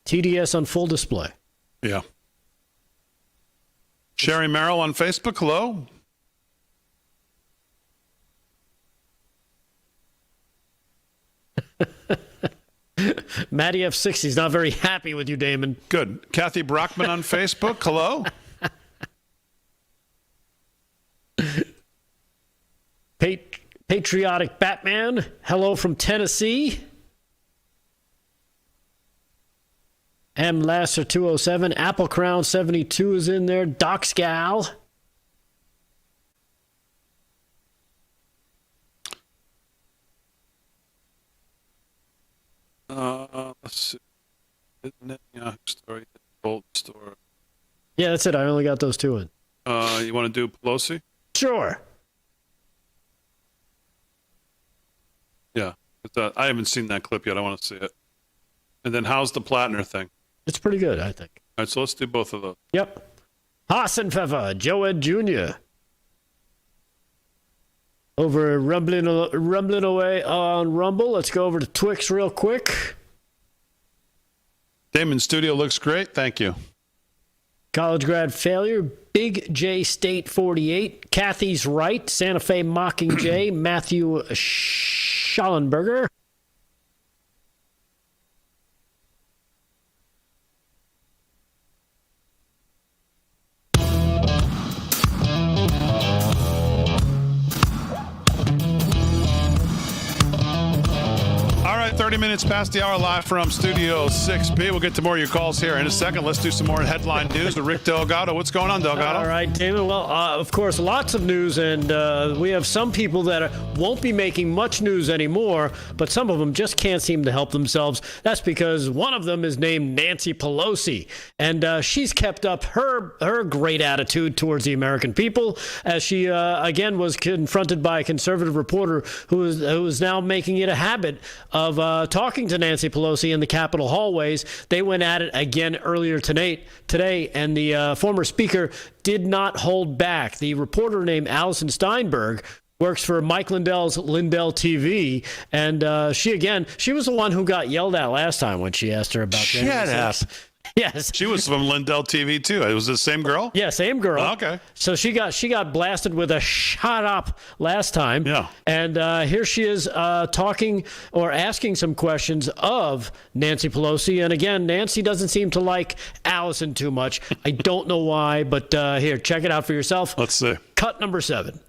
TDS on full display. Yeah. Sherry Merrill on Facebook, hello. Matty F60 is not very happy with you, Damon. Good. Kathy Brockman on Facebook, hello. Patriotic Batman, hello from Tennessee. M. Lasser 207, Apple Crown 72 is in there. Doc Scal. Let's see. Netanyahu story, Bolton story. Yeah, that's it. I only got those two in. You want to do Pelosi? Sure. Yeah. I haven't seen that clip yet. I want to see it. And then how's the Plattner thing? It's pretty good, I think. All right, so let's do both of those. Yep. Hassenpfeffer, Joe Ed Jr. Over rumbling away on Rumble. Let's go over to Twix real quick. Damon, studio looks great. Thank you. College grad failure. Big J State 48. Kathy's right. Santa Fe Mockingjay. Matthew Schallenberger. All right, 30 minutes past the hour, live from Studio 6B. We'll get to more of your calls here in a second. Let's do some more headline news with Rick Delgado. What's going on, Delgado? All right, Damon. Well, of course, lots of news, and we have some people that won't be making much news anymore, but some of them just can't seem to help themselves. That's because one of them is named Nancy Pelosi, and she's kept up her great attitude towards the American people as she, again, was confronted by a conservative reporter who is now making it a habit of talking to Nancy Pelosi in the Capitol hallways. They went at it again earlier today, and the former speaker did not hold back. The reporter named Allison Steinberg works for Mike Lindell's Lindell TV, and she was the one who got yelled at last time when she asked her about Shut up. Yes. She was from Lindell TV, too. It was the same girl? Yeah, same girl. Oh, okay. So she got blasted with a shut up last time. Yeah. And here she is talking or asking some questions of Nancy Pelosi. And again, Nancy doesn't seem to like Allison too much. I don't know why, but here, check it out for yourself. Let's see. Cut number 7.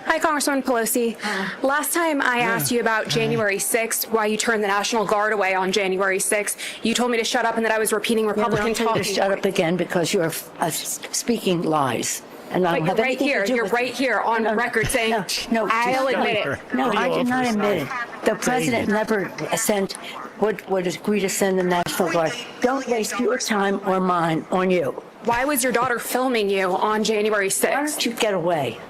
Hi, Congresswoman Pelosi. Last time I asked you about January 6th, why you turned the National Guard away on January 6th, you told me to shut up and that I was repeating Republican talking. Shut up again because you're speaking lies. And I don't have right here. You're right here on record saying, no, I'll admit it. No, I did not admit it. The president never would agree to send the National Guard. Don't waste your time or mine on you. Why was your daughter filming you on January 6th? Why don't you get away?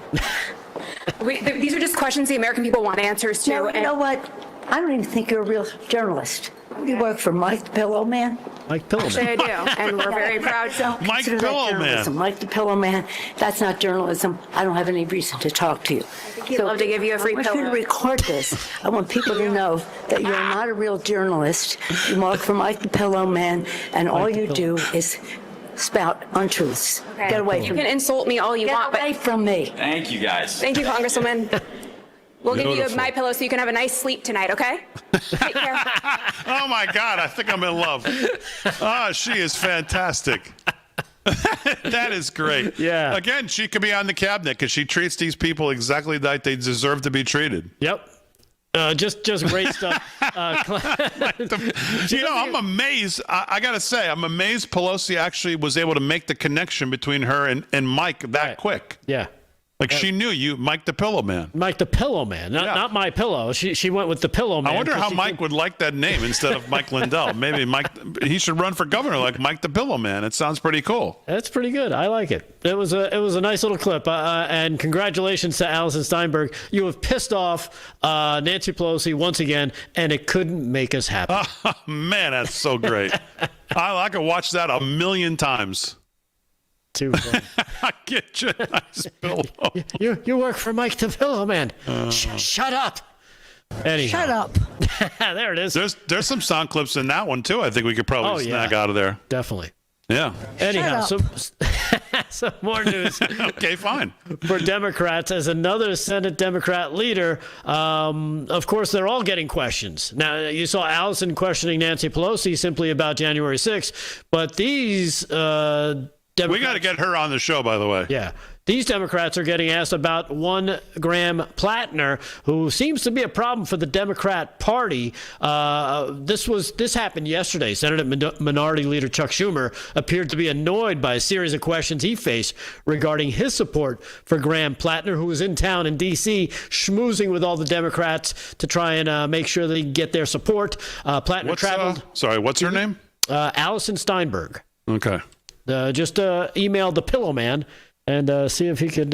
These are just questions the American people want answers to. No, you know what? I don't even think you're a real journalist. You work for Mike the Pillow Man? Mike Pillow Man. Actually, I do, and we're very proud. Mike Pillow Man. Mike the Pillow Man. That's not journalism. I don't have any reason to talk to you. He'd love to give you a free pillow. I want you to record this. I want people to know that you're not a real journalist. You work for Mike the Pillow Man, and all you do is spout untruths. Okay. Get away from me. You can insult me all you want, Get away from me. Thank you, guys. Thank you, Congresswoman. We'll give you my pillow so you can have a nice sleep tonight, okay? Take care. Oh, my God. I think I'm in love. Oh, she is fantastic. That is great. Yeah. Again, she could be on the cabinet because she treats these people exactly like they deserve to be treated. Yep. Just great stuff. I'm amazed. I got to say, I'm amazed Pelosi actually was able to make the connection between her and Mike that quick. Yeah. Like she knew you, Mike the Pillow Man. Mike the Pillow Man, not my pillow. She went with the Pillow Man. I wonder how Mike would like that name instead of Mike Lindell. Maybe he should run for governor like Mike the Pillow Man. It sounds pretty cool. That's pretty good. I like it. It was a nice little clip. And congratulations to Allison Steinberg. You have pissed off Nancy Pelosi once again, and it couldn't make us happy. Oh, man, that's so great. I could watch that 1,000,000 times. Too funny. I get you a nice pillow. You work for Mike the Pillow Man. Shut up. Anyhow. Shut up. There it is. There's some sound clips in that one too. I think we could probably snag out of there. Definitely. Yeah. Anyhow, some more news. Okay, fine. For Democrats, as another Senate Democrat leader, of course, they're all getting questions. Now, you saw Allison questioning Nancy Pelosi simply about January 6th, but these Democrats, we got to get her on the show, by the way. Yeah. These Democrats are getting asked about one Graham Plattner, who seems to be a problem for the Democrat Party. This happened yesterday. Senate Minority Leader Chuck Schumer appeared to be annoyed by a series of questions he faced regarding his support for Graham Plattner, who was in town in D.C. schmoozing with all the Democrats to try and make sure they get their support. Plattner traveled. What's her name? Allison Steinberg. Okay. Just emailed the Pillow Man and see if he could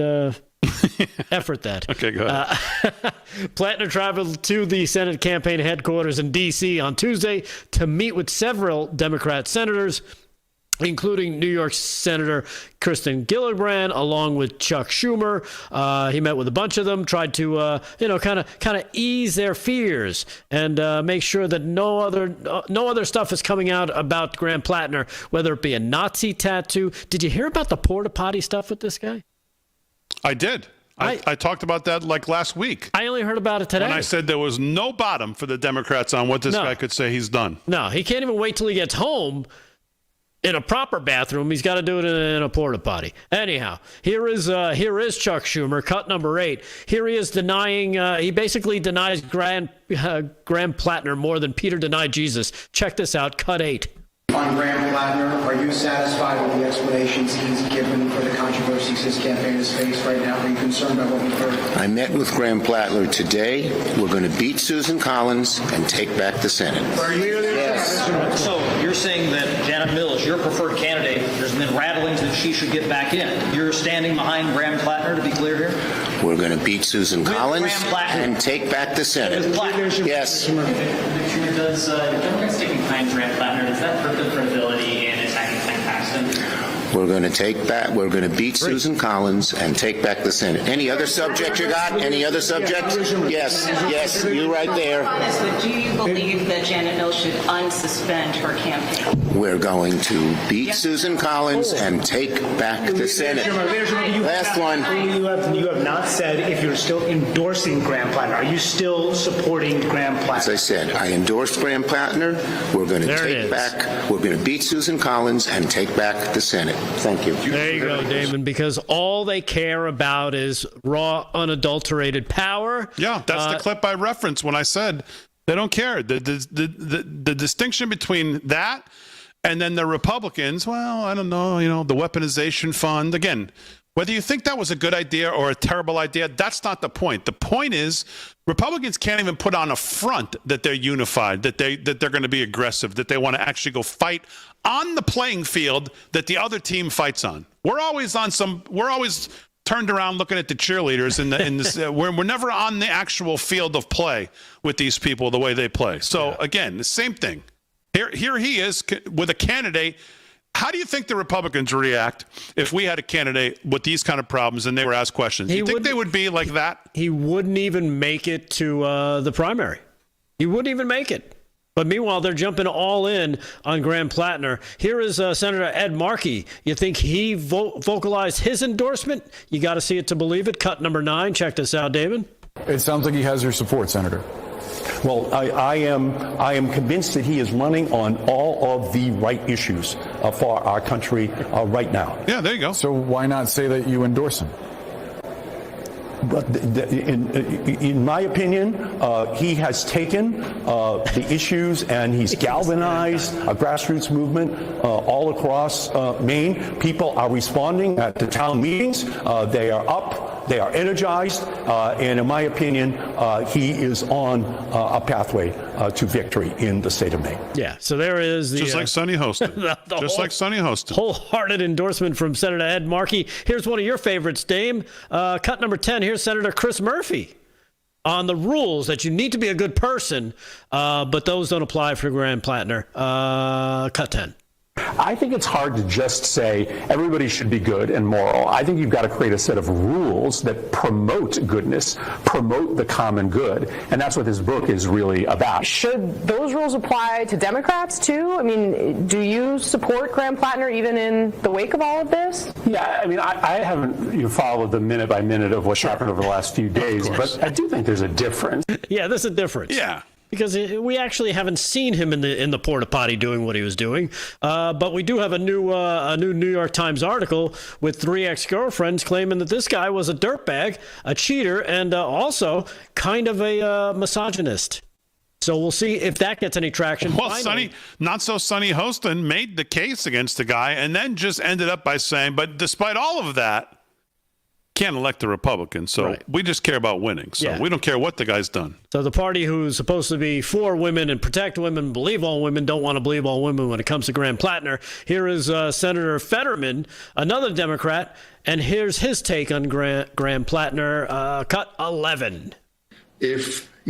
effort that. Okay, go ahead. Plattner traveled to the Senate campaign headquarters in D.C. on Tuesday to meet with several Democrat senators, including New York Senator Kirsten Gillibrand, along with Chuck Schumer. He met with a bunch of them, tried to, kind of ease their fears and make sure that no other stuff is coming out about Graham Plattner, whether it be a Nazi tattoo. Did you hear about the porta potty stuff with this guy? I did. I talked about that like last week. I only heard about it today. And I said there was no bottom for the Democrats on what this guy could say he's done. No, he can't even wait till he gets home in a proper bathroom. He's got to do it in a porta potty. Anyhow, here is Chuck Schumer, cut number 8. Here he is denying. He basically denies Graham Plattner more than Peter denied Jesus. Check this out, cut 8. On Graham Plattner, are you satisfied with the explanations he's given for the controversies his campaign has faced right now? Are you concerned about what we've heard? I met with Graham Plattner today. We're going to beat Susan Collins and take back the Senate. Yes. So you're saying that Janet Mills is your preferred candidate. There's been rattlings that she should get back in. You're standing behind Graham Plattner, to be clear here? We're going to beat Susan Collins and take back the Senate. Yes. Does Democrats sticking behind Graham Plattner, does that hurt the credibility in attacking Ken Paxton? We're going to beat Susan Collins and take back the Senate. Any other subject you got? Any other subject? Yes, you right there. Do you believe that Janet Mills should unsuspend her campaign? We're going to beat Susan Collins and take back the Senate. Last one. You have not said if you're still endorsing Graham Plattner. Are you still supporting Graham Plattner? As I said, I endorsed Graham Plattner. We're going to beat Susan Collins and take back the Senate. Thank you. There you go, Damon, because all they care about is raw, unadulterated power. Yeah, that's the clip I referenced when I said they don't care. The distinction between that and then the Republicans, well, I don't know, the weaponization fund. Again, whether you think that was a good idea or a terrible idea, that's not the point. The point is Republicans can't even put on a front that they're unified, that they're going to be aggressive, that they want to actually go fight on the playing field that the other team fights on. We're always turned around looking at the cheerleaders in this. We're never on the actual field of play with these people the way they play. So again, the same thing. Here he is with a candidate. How do you think the Republicans react if we had a candidate with these kind of problems and they were asked questions? Do you think they would be like that? He wouldn't even make it to the primary. He wouldn't even make it. But meanwhile, they're jumping all in on Graham Plattner. Here is Senator Ed Markey. You think he vocalized his endorsement? You got to see it to believe it. Cut number 9. Check this out, Damon. It sounds like he has your support, Senator. Well, I am convinced that he is running on all of the right issues for our country right now. Yeah, there you go. So why not say that you endorse him? But in my opinion, he has taken the issues and he's galvanized a grassroots movement all across Maine. People are responding at the town meetings. They are up. They are energized, and in my opinion, he is on a pathway to victory in the state of Maine. Yeah, so there is the... Just like Sonny Hostin. like Sonny Hostin. Wholehearted endorsement from Senator Ed Markey. Here's one of your favorites, Dame. Cut number 10, here's Senator Chris Murphy on the rules that you need to be a good person, but those don't apply for Graham Plattner. Cut 10. I think it's hard to just say everybody should be good and moral. I think you've got to create a set of rules that promote goodness, promote the common good, and that's what this book is really about. Should those rules apply to Democrats too? I mean, do you support Graham Plattner even in the wake of all of this? Yeah, I mean, I haven't followed the minute by minute of what's happened over the last few days, but I do think there's a difference. Yeah, there's a difference. Yeah. because we actually haven't seen him in the porta potty doing what he was doing. But we do have a new New York Times article with 3 ex-girlfriends claiming that this guy was a dirtbag, a cheater, and also kind of a misogynist. So we'll see if that gets any traction. Well, not so Sonny Hostin made the case against the guy and then just ended up by saying, but despite all of that, can't elect a Republican, so we just care about winning. So we don't care what the guy's done. So the party who's supposed to be for women and protect women, believe all women, don't want to believe all women when it comes to Graham Plattner. Here is Senator Fetterman, another Democrat, and here's his take on Graham Plattner, cut 11.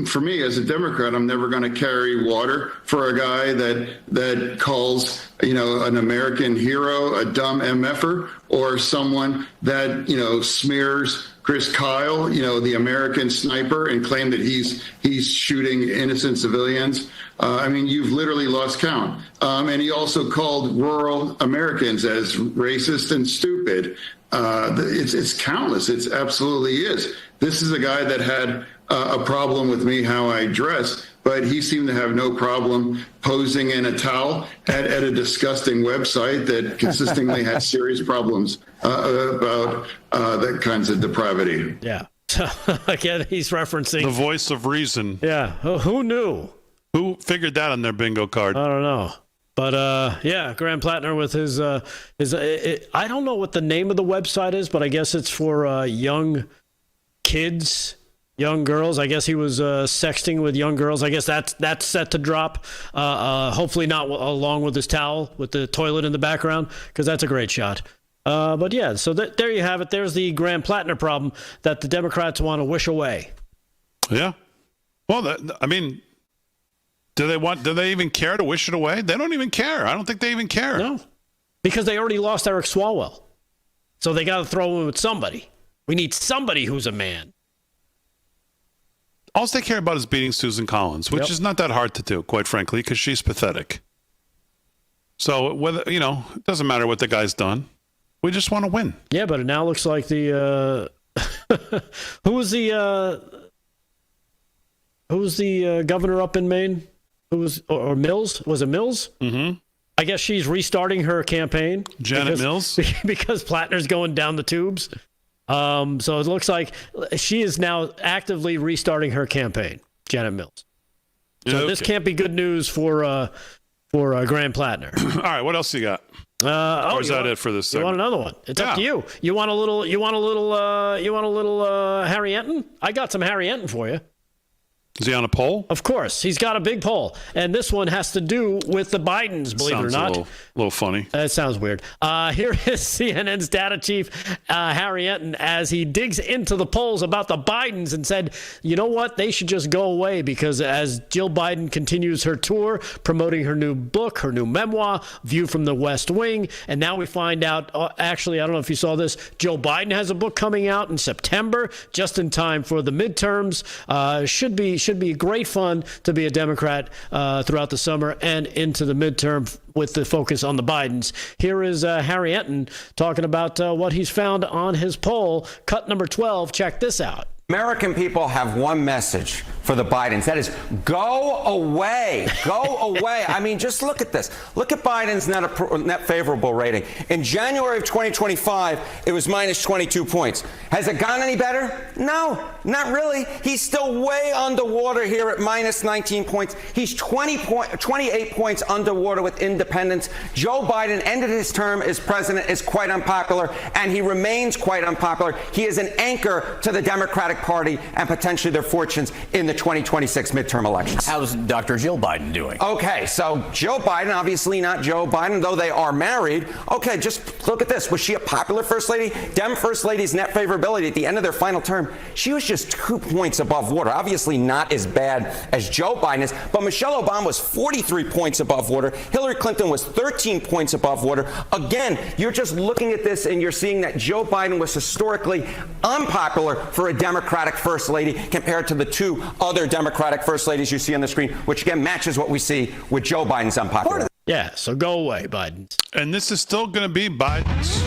For me, as a Democrat, I'm never going to carry water for a guy that calls, an American hero a dumb MFer, or someone that, smears Chris Kyle, the American sniper, and claim that he's shooting innocent civilians. You've literally lost count. And he also called rural Americans as racist and stupid. It's countless. It absolutely is. This is a guy that had a problem with me, how I dress, but he seemed to have no problem posing in a towel at a disgusting website that consistently had serious problems about that kinds of depravity. Yeah. So again, he's referencing the voice of reason. Yeah. Who knew? Who figured that on their bingo card? I don't know. But Graham Plattner with his I don't know what the name of the website is, but I guess it's for young kids, young girls. I guess he was sexting with young girls. I guess that's set to drop. Hopefully not along with his towel with the toilet in the background, because that's a great shot. But yeah, so there you have it. There's the Graham Plattner problem that the Democrats want to wish away. Yeah. Well, do they even care to wish it away? They don't even care. I don't think they even care. No, because they already lost Eric Swalwell. So they got to throw him with somebody. We need somebody who's a man. All they care about is beating Susan Collins, which is not that hard to do, quite frankly, because she's pathetic. So whether it doesn't matter what the guy's done. We just want to win. Yeah, but it now looks like the who was the governor up in Maine? Who was or Mills? Was it Mills? Mm-hmm. I guess she's restarting her campaign. Janet Mills, because Plattner's going down the tubes. So it looks like she is now actively restarting her campaign, Janet Mills. So this can't be good news for Graham Plattner. All right, what else you got? Or is that it for this segment? You want another one? It's up to you. You want a little Harry Enton? I got some Harry Enton for you. Is he on a poll? Of course. He's got a big poll. And this one has to do with the Bidens, believe it or not. A little funny. That sounds weird. Here is CNN's data chief, Harry Enton, as he digs into the polls about the Bidens and said, you know what? They should just go away, because as Jill Biden continues her tour, promoting her new book, her new memoir, View from the West Wing, and now we find out, actually, I don't know if you saw this, Joe Biden has a book coming out in September, just in time for the midterms. Should be great fun to be a Democrat throughout the summer and into the midterm with the focus on the Bidens. Here is Harry Enton talking about what he's found on his poll. Cut number 12. Check this out. American people have one message for the Bidens. That is, go away. Go away. I mean, just look at this. Look at Biden's net favorable rating. In January of 2025, it was minus 22 points. Has it gone any better? No, not really. He's still way underwater here at minus 19 points. He's 28 points underwater with independents. Joe Biden ended his term as president, is quite unpopular, and he remains quite unpopular. He is an anchor to the Democratic Party and potentially their fortunes in the 2026 midterm elections. How's Dr. Jill Biden doing? Okay, so Joe Biden, obviously not Joe Biden, though they are married. Okay, just look at this. Was she a popular first lady? Dem first lady's net favorability at the end of their final term, she was just 2 points above water. Obviously not as bad as Joe Biden is, but Michelle Obama was 43 points above water. Hillary Clinton was 13 points above water. Again, you're just looking at this and you're seeing that Joe Biden was historically unpopular for a Democratic first lady compared to the two other Democratic first ladies you see on the screen, which again matches what we see with Joe Biden's unpopular. Yeah, so go away, Biden. And this is still going to be Biden's.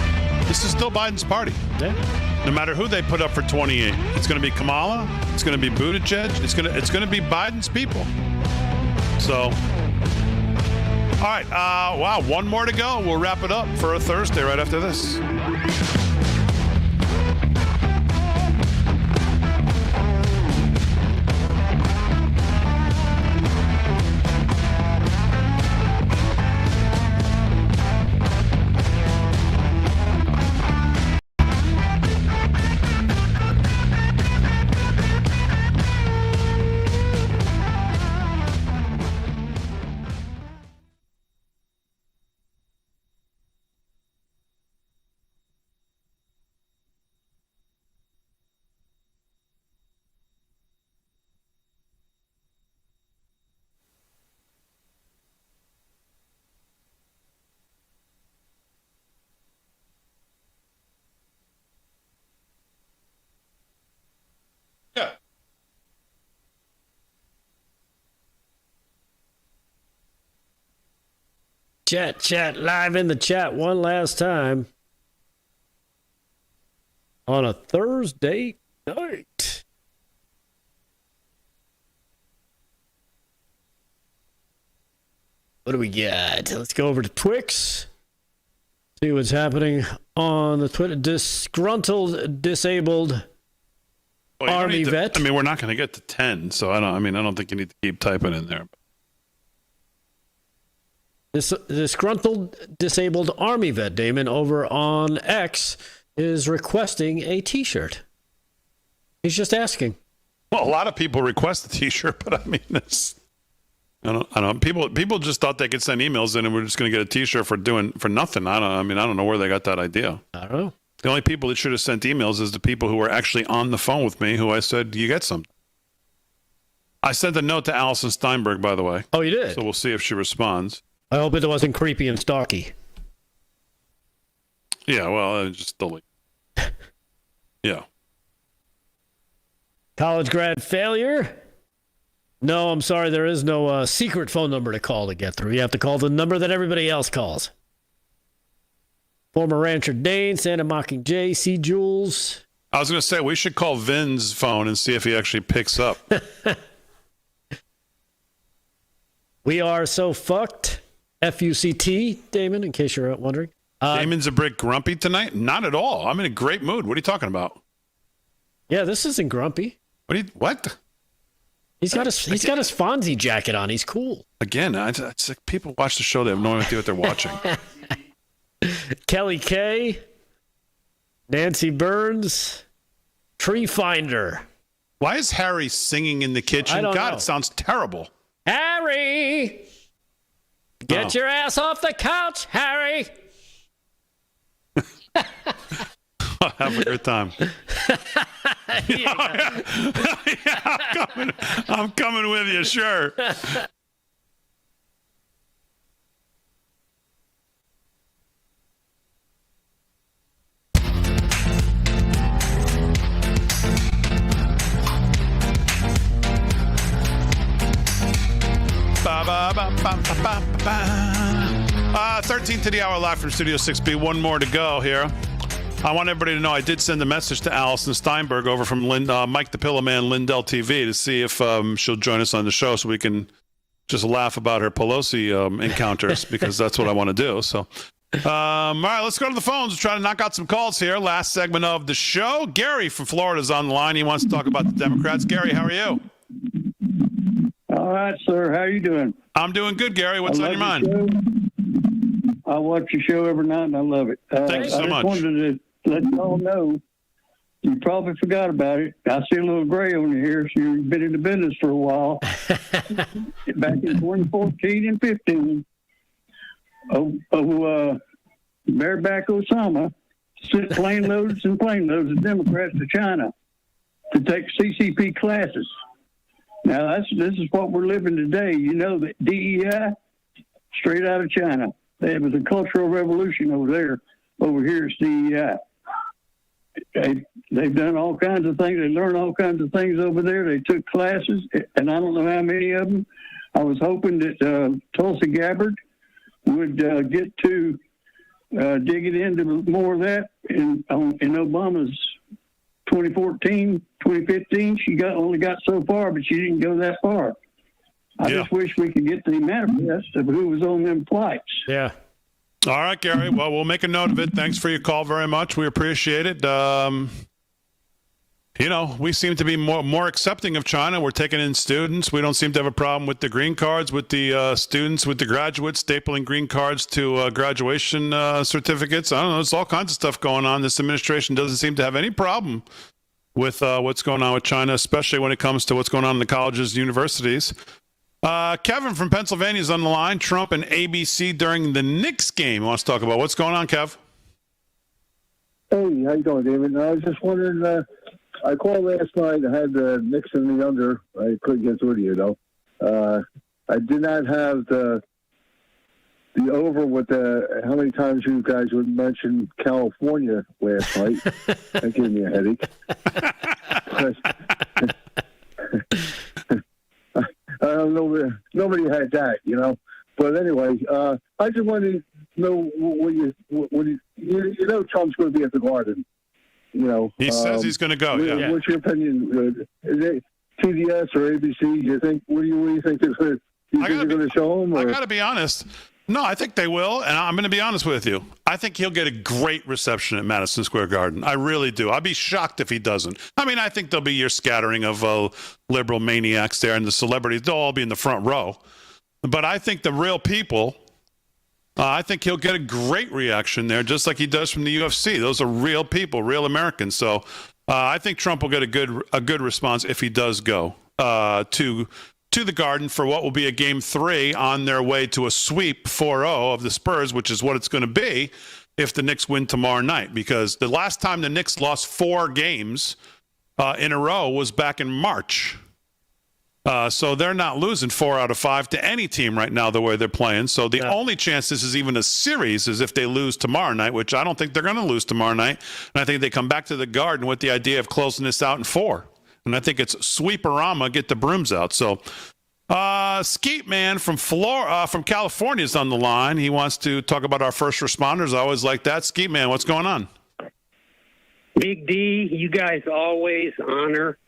This is still Biden's party. Yeah. No matter who they put up for 28, it's going to be Kamala. It's going to be Buttigieg. It's going to be Biden's people. So, all right. Wow, one more to go. We'll wrap it up for a Thursday right after this. Chat, live in the chat one last time on a Thursday night. What do we got? Let's go over to Twix. See what's happening on the Twitter. Disgruntled, disabled Army vet. I mean, we're not going to get to 10, so I don't think you need to keep typing in there. This disgruntled, disabled Army vet, Damon, over on X, is requesting a T-shirt. He's just asking. Well, a lot of people request a T-shirt, but I mean, I don't. People just thought they could send emails in, and we're just going to get a T-shirt for nothing. I don't know where they got that idea. I don't know. The only people that should have sent emails is the people who were actually on the phone with me, who I said, you get something. I sent a note to Alison Steinberg, by the way. Oh, you did? So we'll see if she responds. I hope it wasn't creepy and stalky. Yeah, well, just delete. Yeah. College grad failure? No, I'm sorry. There is no secret phone number to call to get through. You have to call the number that everybody else calls. Former rancher Dane, Santa Mockingjay, C. Jules. I was going to say, we should call Vin's phone and see if he actually picks up. We are so fucked. F-U-C-T, Damon, in case you're wondering. Damon's a bit grumpy tonight? Not at all. I'm in a great mood. What are you talking about? Yeah, this isn't grumpy. What? He's got his Fonzie jacket on. He's cool. Again, it's like people watch the show. They have no idea what they're watching. Kelly K, Nancy Burns, Tree Finder. Why is Harry singing in the kitchen? I don't know. It sounds terrible. Harry! Get your ass off the couch, Harry! Have a good time. Yeah, I'm coming with you, sure. Ba, ba, ba, ba, ba, ba, ba. 13 to the hour live from Studio 6B. One more to go here. I want everybody to know I did send a message to Alison Steinberg over from Mike the Pillow Man, Lindell TV, to see if she'll join us on the show so we can just laugh about her Pelosi encounters, because that's what I want to do. So, all right, let's go to the phones. Try to knock out some calls here. Last segment of the show. Gary from Florida is on the line. He wants to talk about the Democrats. Gary, how are you? All right, sir. How are you doing? I'm doing good, Gary. What's on your mind? I watch your show every night, and I love it. Thank you so much. I just wanted to let you all know, you probably forgot about it. I see a little gray on here, so you've been in the business for a while. Back in 2014 and 15, bareback Osama sent plane loads and plane loads of Democrats to China to take CCP classes. Now, this is what we're living today. You know that DEI, straight out of China. There was a cultural revolution over there. Over here, it's DEI. They've done all kinds of things. They learned all kinds of things over there. They took classes, and I don't know how many of them. I was hoping that Tulsi Gabbard would get to digging into more of that in Obama's 2014, 2015, she only got so far, but she didn't go that far. I just wish we could get the manifest of who was on them flights. Yeah. All right, Gary. Well, we'll make a note of it. Thanks for your call very much. We appreciate it. We seem to be more accepting of China. We're taking in students. We don't seem to have a problem with the green cards, with the students, with the graduates, stapling green cards to graduation certificates. I don't know. There's all kinds of stuff going on. This administration doesn't seem to have any problem with what's going on with China, especially when it comes to what's going on in the colleges and universities. Kevin from Pennsylvania is on the line. Trump and ABC during the Knicks game. Wants to talk about what's going on, Kev. Hey, how you doing, Damon? I was just wondering. I called last night. I had the Knicks in the under. I couldn't get through to you though. I did not have the over with the how many times you guys would mention California last night. That gave me a headache. I don't know. Nobody had that, But anyway, I just wanted to know what you know Trump's going to be at the Garden. He says he's going to go. Yeah. What's your opinion? Is it TDS or ABC? Do you think? What do you think they're going to show him? Or? I got to be honest. No, I think they will, and I'm going to be honest with you. I think he'll get a great reception at Madison Square Garden. I really do. I'd be shocked if he doesn't. I mean, I think there'll be your scattering of liberal maniacs there, and the celebrities, they'll all be in the front row. But I think the real people, I think he'll get a great reaction there, just like he does from the UFC. Those are real people, real Americans. So I think Trump will get a good response if he does go to the Garden for what will be a Game 3 on their way to a sweep 4-0 of the Spurs, which is what it's going to be if the Knicks win tomorrow night. Because the last time the Knicks lost 4 games in a row was back in March. So they're not losing 4 out of 5 to any team right now the way they're playing. So the only chance this is even a series is if they lose tomorrow night, which I don't think they're going to lose tomorrow night. And I think they come back to the Garden with the idea of closing this out in 4. And I think it's sweeperama, get the brooms out. So Skeet Man from California is on the line. He wants to talk about our first responders. I always like that. Skeet Man, what's going on? Big D, you guys always honor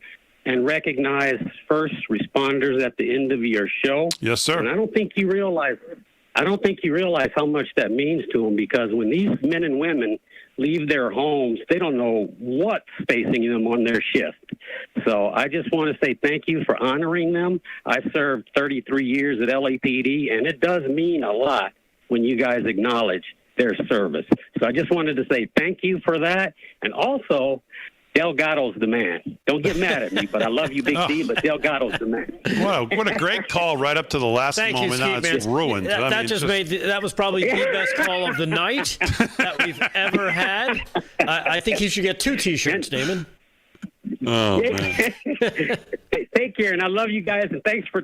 and recognize first responders at the end of your show. Yes, sir. And I don't think you realize how much that means to them, because when these men and women leave their homes, they don't know what's facing them on their shift. So I just want to say thank you for honoring them. I served 33 years at LAPD, and it does mean a lot when you guys acknowledge their service. So I just wanted to say thank you for that. And also, Delgado's the man. Don't get mad at me, but I love you, Big D, but Delgado's the man. Wow, what a great call right up to the last moment. Now it's ruined. That was probably the best call of the night that we've ever had. I think he should get 2 T-shirts, Damon. Oh, man. Take care, and I love you guys, and thanks for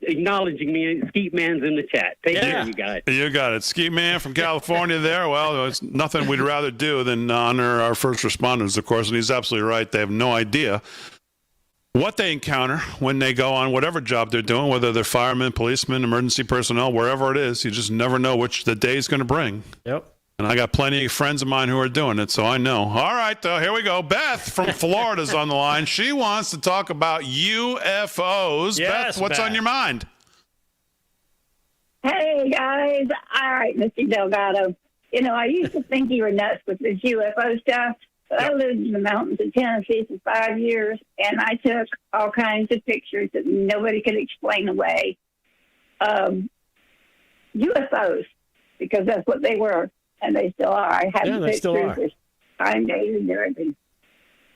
acknowledging me. Skeet Man's in the chat. Take care, you guys. You got it. Skeet Man from California there. Well, it's nothing we'd rather do than honor our first responders, of course, and he's absolutely right. They have no idea what they encounter when they go on whatever job they're doing, whether they're firemen, policemen, emergency personnel, wherever it is. You just never know which the day is going to bring. Yep. And I got plenty of friends of mine who are doing it, so I know. All right, here we go. Beth from Florida is on the line. She wants to talk about UFOs. Yes, Beth, what's on your mind? Hey, guys. All right, Mr. Delgado. I used to think you were nuts with this UFO stuff, but I lived in the mountains of Tennessee for 5 years, and I took all kinds of pictures that nobody could explain away. UFOs, because that's what they were. And they still are. I have the pictures, time dated and everything.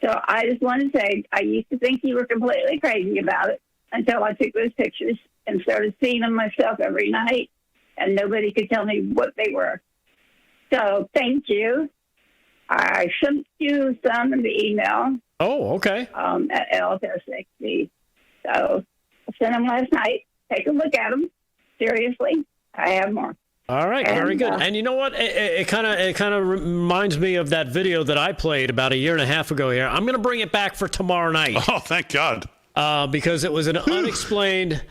So I just want to say, I used to think you were completely crazy about it until I took those pictures and started seeing them myself every night, and nobody could tell me what they were. So thank you. I sent you some in the email. Oh, okay. At LSSXD. So I sent them last night. Take a look at them. Seriously, I have more. All right, very good. And you know what? It kind of reminds me of that video that I played about a year and a half ago here. I'm going to bring it back for tomorrow night. Oh, thank God. Because it was an unexplained,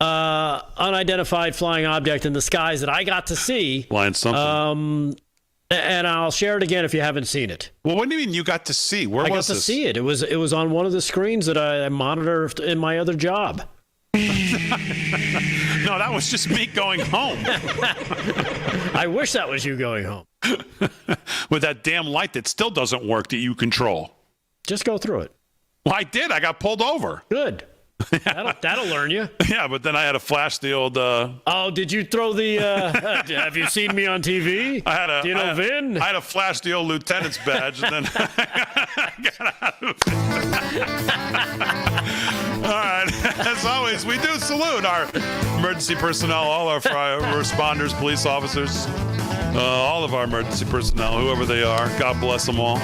unidentified flying object in the skies that I got to see. Flying something. And I'll share it again if you haven't seen it. Well, what do you mean you got to see? Where was this? I got to see it. It was on one of the screens that I monitor in my other job. No, that was just me going home. I wish that was you going home. With that damn light that still doesn't work that you control. Just go through it. Well, I did. I got pulled over. Good. That'll learn you. Yeah, but then I had to flash the old... Oh, did you throw the... have you seen me on TV? Do you know Vin? I had to flash the old lieutenant's badge, and then I got out of it. All right. As always, we do salute our emergency personnel, all our responders, police officers, all of our emergency personnel, whoever they are. God bless them all.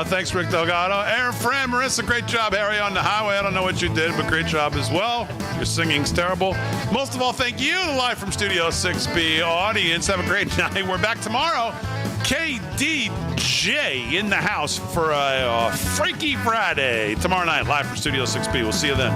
Thanks, Rick Delgado. Aaron, Fran, Marissa, great job. Harry on the highway. I don't know what you did, but great job as well. Your singing's terrible. Most of all, thank you, the live from Studio 6B audience. Have a great night. We're back tomorrow. KDJ in the house for a Freaky Friday. Tomorrow night, live from Studio 6B. We'll see you then.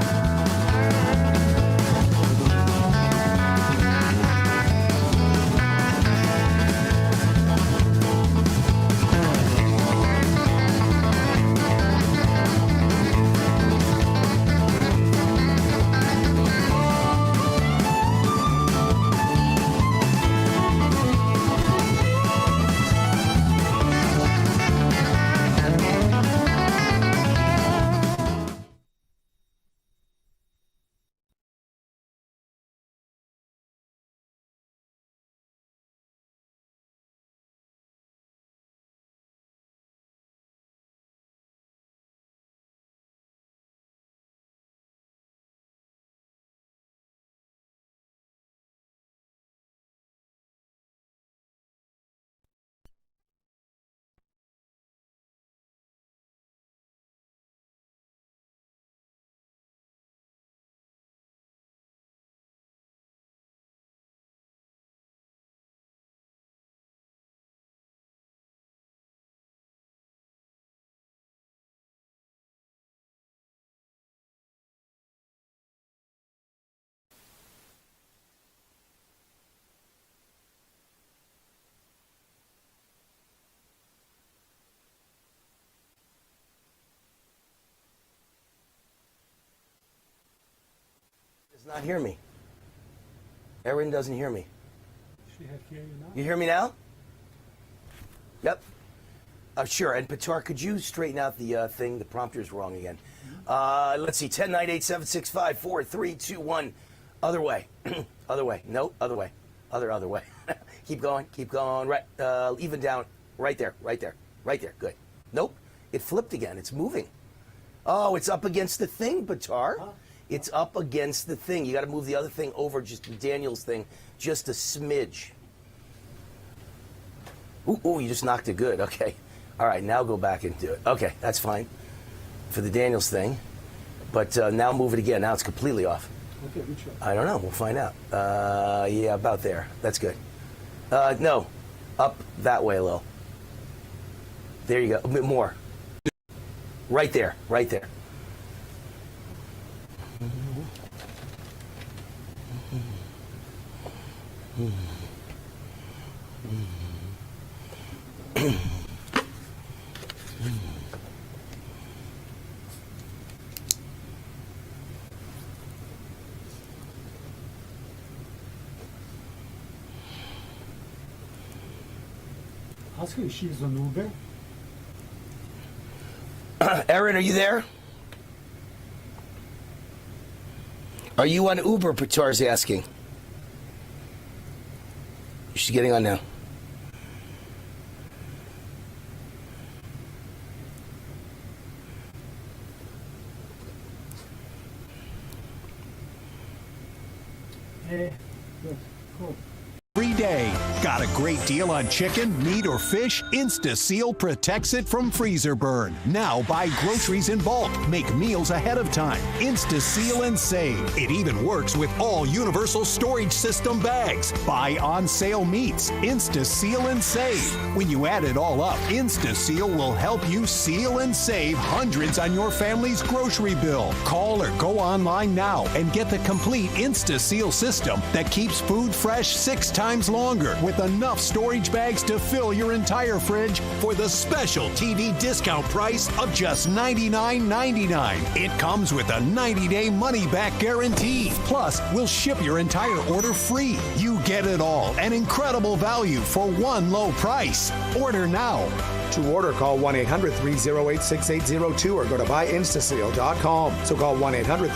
Does not hear me. Erin doesn't hear me. You hear me now? Yep. Sure. And Pitar, could you straighten out the thing? The prompter's wrong again. Let's see. 10-9-8-7-6-5-4-3-2-1. Other way. Other way. No. Other way. Other way. Keep going. Keep going. Right. Even down. Right there. Right there. Right there. Good. Nope. It flipped again. It's moving. Oh, it's up against the thing, Pitar. Huh? It's up against the thing. You got to move the other thing over, just Daniel's thing, just a smidge. Ooh, you just knocked it good. Okay. All right, now go back and do it. Okay, that's fine for the Daniels thing. But now move it again. Now it's completely off. Okay, which one? I don't know. We'll find out. Yeah, about there. That's good. No, up that way a little. There you go. A bit more. Right there. Right there. Ask her if she's on Uber. Erin, are you there? Are you on Uber? Pitar's asking. She's getting on now. Hey, good, cool. Every day. Got a great deal on chicken, meat, or fish? InstaSeal protects it from freezer burn. Now buy groceries in bulk. Make meals ahead of time. InstaSeal and save. It even works with all universal storage system bags. Buy on sale meats. InstaSeal and save. When you add it all up, InstaSeal will help you seal and save hundreds on your family's grocery bill. Call or go online now and get the complete InstaSeal system that keeps food fresh 6 times longer with enough storage bags to fill your entire fridge for the special TV discount price of just $99.99. It comes with a 90-day money-back guarantee. Plus, we'll ship your entire order free. You get it all, an incredible value for one low price. Order now. To order, call 1-800-308-6802 or go to buyinstaseal.com. So call 1-800-